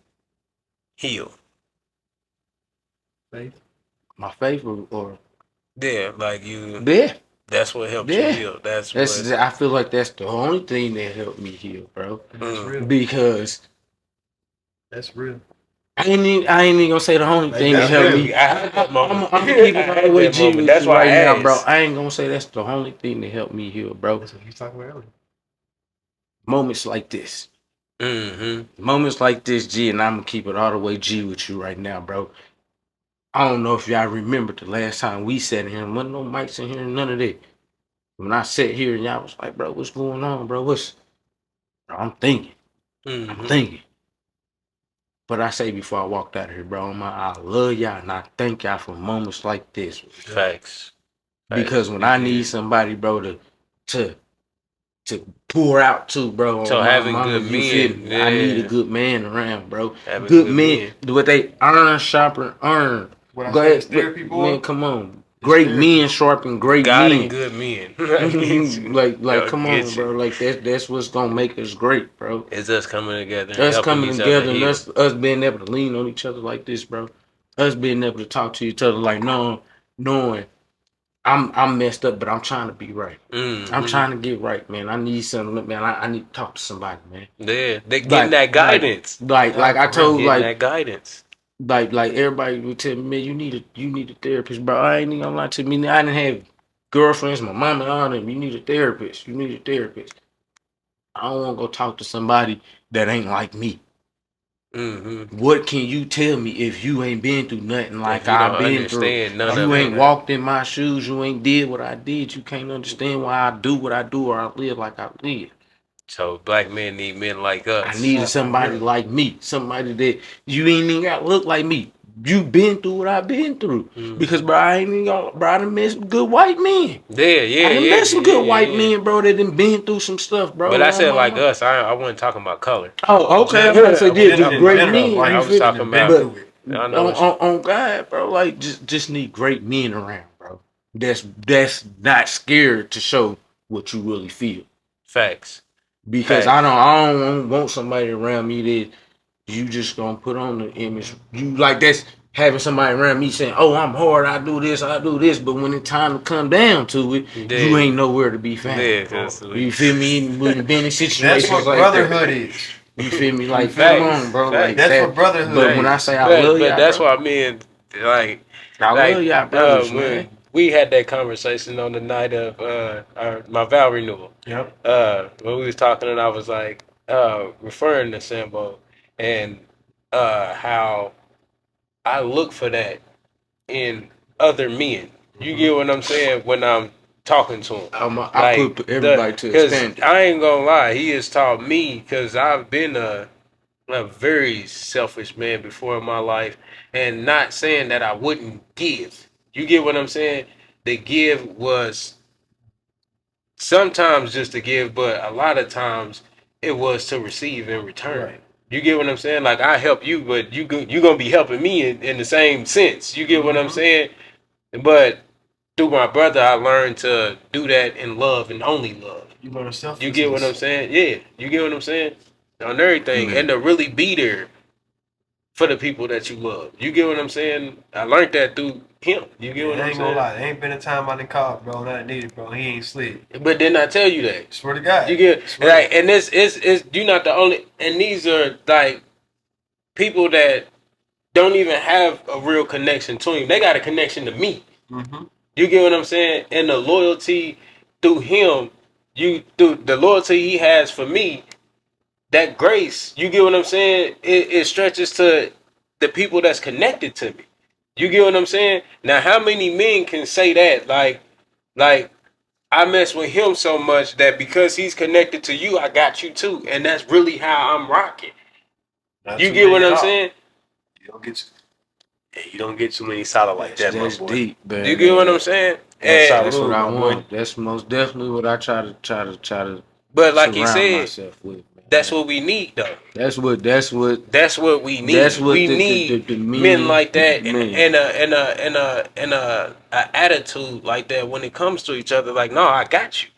A: heal?
B: My faith or
A: Yeah, like you.
B: yeah.
A: That's what helps
B: Yeah.
A: you heal. That's
B: I feel like that's the only thing that helped me heal, bro.
C: That's real.
B: Because
C: That's real.
B: I ain't even gonna say the only thing that
C: that's
B: helped
C: real.
B: me.
A: I'm
B: I'm gonna keep it all the way G with
A: That's
B: you
A: why
B: right
A: I
B: now, bro.
A: asked.
B: I ain't gonna say that's the only thing that helped me heal, bro.
C: That's what you talking about earlier.
B: Moments like this.
A: Mm-hmm.
B: Moments like this, G, and I'm gonna keep it all the way G with you right now, bro. I don't know if y'all remember the last time we sat in here and wasn't no mics in here and none of that. When I sat here and y'all was like, bro, what's going on, bro? Bro, I'm thinking. I'm thinking. But I say before I walked out of here, bro, I love y'all and I thank y'all for moments like this.
A: Facts.
B: Because when I need somebody, bro, to pour out to, bro,
A: So
B: on my
A: having
B: mama,
A: good
B: you feel
A: men,
B: me? I need a
A: yeah.
B: good man around, bro.
A: Having
B: Good
A: good
B: men,
A: men.
B: do what they earn, sharpen, earn.
C: What I
B: Go
C: say,
B: ahead,
C: it's therapy, boy.
B: man, come on. Great
C: therapy.
B: men sharpen great
A: God
B: men.
A: and good men.
B: like, come
A: Get
B: on,
A: you.
B: bro. Like that's what's gonna make us great, bro.
A: It's us coming together and
B: Us
A: helping
B: coming
A: each
B: together
A: other
B: and
A: heal.
B: us being able to lean on each other like this, bro. Us being able to talk to each other like knowing I'm messed up, but I'm trying to be right. I'm trying to get right, man. I need something, man. I need to talk to somebody, man.
A: Yeah, they getting that guidance.
B: Like I told,
A: Getting
B: like
A: that guidance.
B: like everybody would tell me, man, you need a therapist, bro. I ain't even gonna lie to me. I didn't have girlfriends, my mama, all them. You need a therapist. You need a therapist. I don't want to go talk to somebody that ain't like me. What can you tell me if you ain't been through nothing like I've been through? You ain't walked in my shoes. You ain't did what I did. You can't understand why I do what I do or I live like I live.
A: So black men need men like us.
B: I needed somebody like me. Somebody that you ain't even got to look like me. You been through what I've been through. Because, bro, I ain't even gonna, bro, I done met some good white men.
A: Yeah.
B: I done met some good white men, bro, that done been through some stuff, bro.
A: But I said like us. I wasn't talking about color.
B: Oh, okay. I was gonna say, yeah, just great men.
A: I was talking about.
B: But on God, bro, like just need great men around, bro. That's not scared to show what you really feel.
A: Facts.
B: Because I don't want somebody around me that you just gonna put on the image. You like that's having somebody around me saying, "Oh, I'm hard. I do this. But when it's time to come down to it, you ain't nowhere to be found. You feel me? We've been in situations
C: That's what
B: like
C: brotherhood
B: that.
C: is.
B: You feel me? Like,
A: Facts.
B: come on, bro. Like
C: That's
B: that.
C: what brotherhood
B: But
C: is.
B: when I say I love y'all,
A: but that's
B: bro,
A: why men like.
B: I love y'all brothers, man.
A: We had that conversation on the night of my vow renewal.
C: Yep.
A: When we was talking, and I was like referring to Sambo and how I look for that in other men. You get what I'm saying when I'm talking to him.
B: I put everybody to a standard.
A: I ain't gonna lie, he has taught me because I've been a very selfish man before in my life, and not saying that I wouldn't give. You get what I'm saying? the give was sometimes just to give, but a lot of times it was to receive in return.
C: Right.
A: You get what I'm saying? Like I help you, but you gonna be helping me in the same sense. You get what I'm
C: Mhm.
A: saying? But through my brother, I learned to do that in love and only love.
C: You learn
A: You
C: selflessness.
A: get what I'm saying? Yeah, you get what I'm saying? On everything, and to really be there for the people that you love. You get what I'm saying? I learned that through him. You get
C: Yeah,
A: what
C: I
A: I'm
C: ain't gonna
A: saying?
C: lie. There ain't been a time I didn't call, bro. That I needed, bro. He ain't slid.
A: But didn't I tell you that?
C: Swear to God.
A: You get
C: Swear.
A: like, and this is you're not the only, and these are like people that don't even have a real connection to him. They got a connection to me.
C: Mm-hmm.
A: You get what I'm saying? And the loyalty through him, you through the loyalty he has for me, that grace, you get what I'm saying? It stretches to the people that's connected to me. You get what I'm saying? Now, how many men can say that? Like I mess with him so much that because he's connected to you, I got you too, and that's really how I'm rocking.
C: Not
A: You
C: too
A: get
C: many
A: what
C: at
A: I'm
C: all.
A: saying?
C: You don't get. Yeah, you don't get too many solid like that, my
B: That's
C: boy.
B: deep, man.
A: You get what I'm saying?
C: That's
A: And
B: That's what
C: salute,
B: I
C: my boy.
B: want. That's most definitely what I try to
A: but like he
B: surround
A: said,
B: myself with,
A: that's
B: man.
A: what we need though.
B: That's what
A: That's what we
B: that's
A: need.
B: what
A: We need
B: the
A: men
B: men
A: like that
B: man.
A: and a attitude like that when it comes to each other. Like, no, I got you.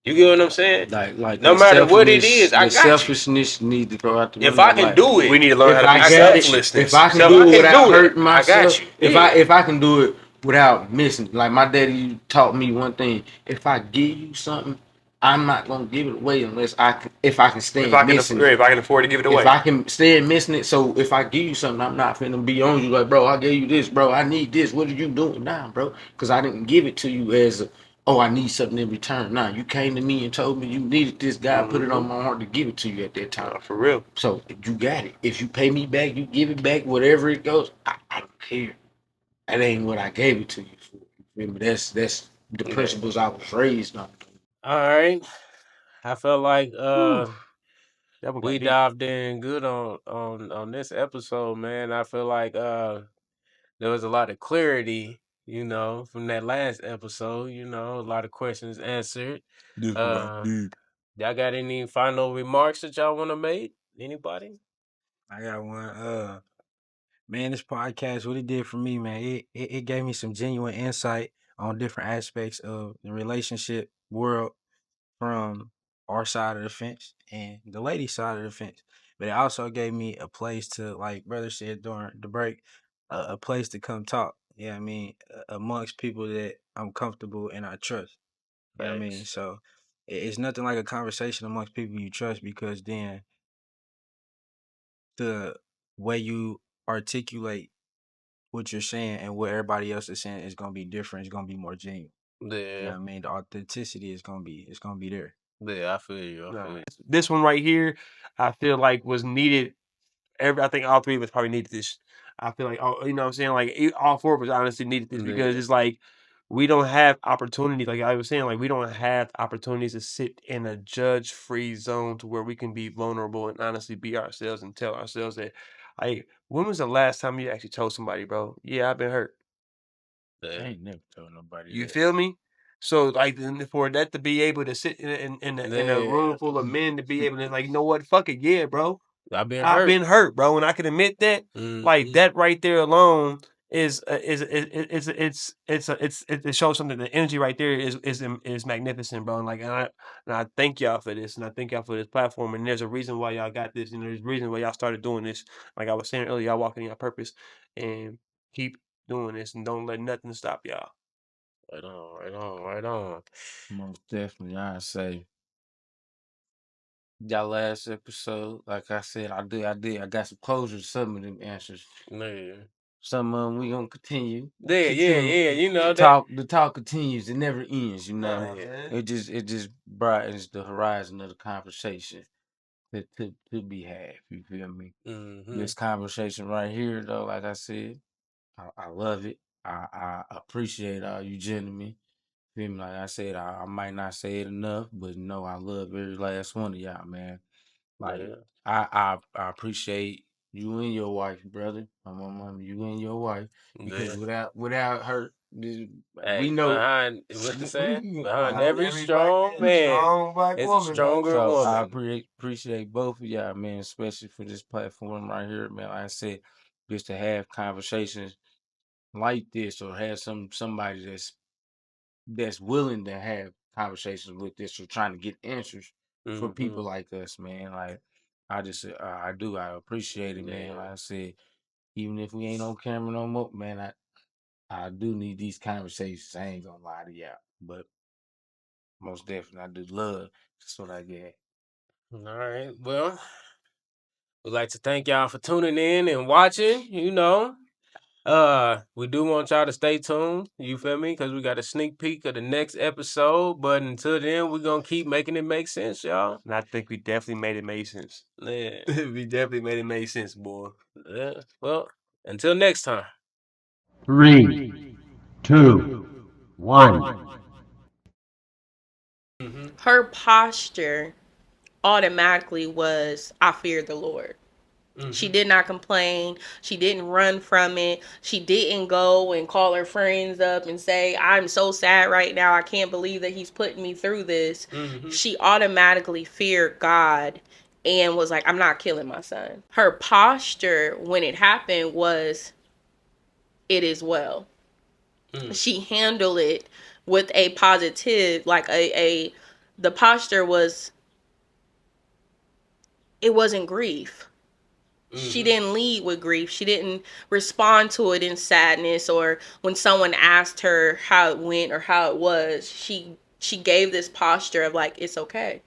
A: You get what I'm saying?
B: Like
A: No matter what it is, I
B: the
A: got you.
B: selfishness need to go out the
A: If
B: window.
A: I can
B: Like
A: do
C: We
A: it,
C: need to learn how
B: if
C: to be
B: I
A: I
B: got
A: got
B: it,
A: you.
B: if
C: selflessness.
B: I can
A: So if
B: do
A: I
B: it
A: can
B: without
A: do it,
B: hurting
A: I
B: myself,
A: got you. Yeah.
B: if I can do it without missing, like my daddy taught me one thing: if I give you something, I'm not gonna give it away unless if I can stand missing it.
C: If I can afford to give it
B: If
C: away.
B: I can stand missing it, so if I give you something, I'm not finna be on you like, bro, I gave you this, bro. I need this. What are you doing now, bro? Because I didn't give it to you as a, oh, I need something in return. Nah, you came to me and told me you needed this. God put it on my heart to give it to you at that time.
C: For real.
B: So you got it. If you pay me back, you give it back, whatever it goes. I don't care. That ain't what I gave it to you for. You feel me? That's the
A: Yeah.
B: principles I was raised on.
A: All right. I felt like
C: Whew. That one got
A: we
C: deep.
A: dived in good on this episode, man. I feel like there was a lot of clarity, from that last episode, a lot of questions answered. Y'all got any final remarks that y'all want to make? Anybody?
D: I got one. Man, this podcast, what it did for me, man, it gave me some genuine insight on different aspects of the relationship world from our side of the fence and the lady side of the fence. But it also gave me a place to, like brother said during the break, a place to come talk. Yeah, I mean, amongst people that I'm comfortable and I trust. Yeah, I mean,
A: Thanks.
D: so it's nothing like a conversation amongst people you trust because then the way you articulate what you're saying and what everybody else is saying is gonna be different. It's gonna be more genuine. You know
A: Yeah,
D: what I mean? The authenticity is gonna be there.
A: yeah, I feel you. I feel you.
C: This one right here, I feel like was needed. I think all three of us probably needed this. I feel like, you know what I'm saying? Like, all four of us honestly needed this because
A: Yeah.
C: it's like we don't have opportunity. Like I was saying, like, we don't have opportunities to sit in a judge free zone to where we can be vulnerable and honestly be ourselves and tell ourselves that, like, when was the last time you actually told somebody, bro? Yeah, I've been hurt.
B: I
A: Yeah.
B: ain't never told nobody
C: You
B: that.
C: feel me? So like then for that to be able to sit in a
A: Yeah.
C: room full of men to be able to like, you know what, fuck it, yeah, bro.
A: I've been
C: I've
A: hurt.
C: been hurt, bro, and I can admit that. Like
A: Mhm.
C: that right there alone it shows something. The energy right there is magnificent, bro. And like and I thank y'all for this, and I thank y'all for this platform. And there's a reason why y'all got this, and there's a reason why y'all started doing this. Like I was saying earlier, y'all walking in your purpose, and keep doing this, and don't let nothing stop y'all.
A: Right on, right on, right on.
B: Most definitely, I say y'all last episode, like I said, I got some closure to some of them answers.
A: Yeah.
B: Some of them we gonna continue.
A: Yeah, yeah, yeah. You know that.
B: The talk continues. It never ends. You know,
C: Nah, man.
B: it just brightens the horizon of the conversation to be had. You feel me?
A: Mm-hmm.
B: This conversation right here, though, like I said, I love it. I appreciate all you gentlemen. Feel me? Like I said, I might not say it enough, but no, I love every last one of y'all, man. Like
A: Yeah.
B: I appreciate you and your wife, brother. My mom, you and your wife, because
A: Yeah.
B: without her,
A: Hey,
B: We know.
A: behind what they say? Behind
B: Uh,
A: every strong man,
C: strong black
A: it's a
C: woman.
A: stronger
B: So I
A: woman.
B: appreciate both of y'all, man, especially for this platform right here, man. Like I said, just to have conversations like this, or have somebody that's willing to have conversations with this, or trying to get answers for
A: Mm-hmm.
B: people like us, man. Like I appreciate it, man.
A: Yeah.
B: Like I said, even if we ain't on camera no more, man, I do need these conversations. I ain't gonna lie to y'all, but most definitely I do love. That's what I get.
A: All right. Well, we'd like to thank y'all for tuning in and watching. We do want y'all to stay tuned. You feel me? Because we got a sneak peek of the next episode. But until then, we're gonna keep making it make sense, y'all.
C: And I think we definitely made it make sense.
A: Yeah.
C: We definitely made it make sense, boy.
A: Yeah. Well, until next time.
E: 3, 2, 1.
A: Mm-hmm.
F: Her posture automatically was, I fear the Lord. She did not complain. She didn't run from it. She didn't go and call her friends up and say, I'm so sad right now. I can't believe that he's putting me through this.
A: Mm-hmm.
F: She automatically feared God and was like, I'm not killing my son. Her posture when it happened was, it is well. She handled it with a positive, like the posture was, it wasn't grief. She didn't lead with grief. She didn't respond to it in sadness, or when someone asked her how it went or how it was, she gave this posture of like, it's okay.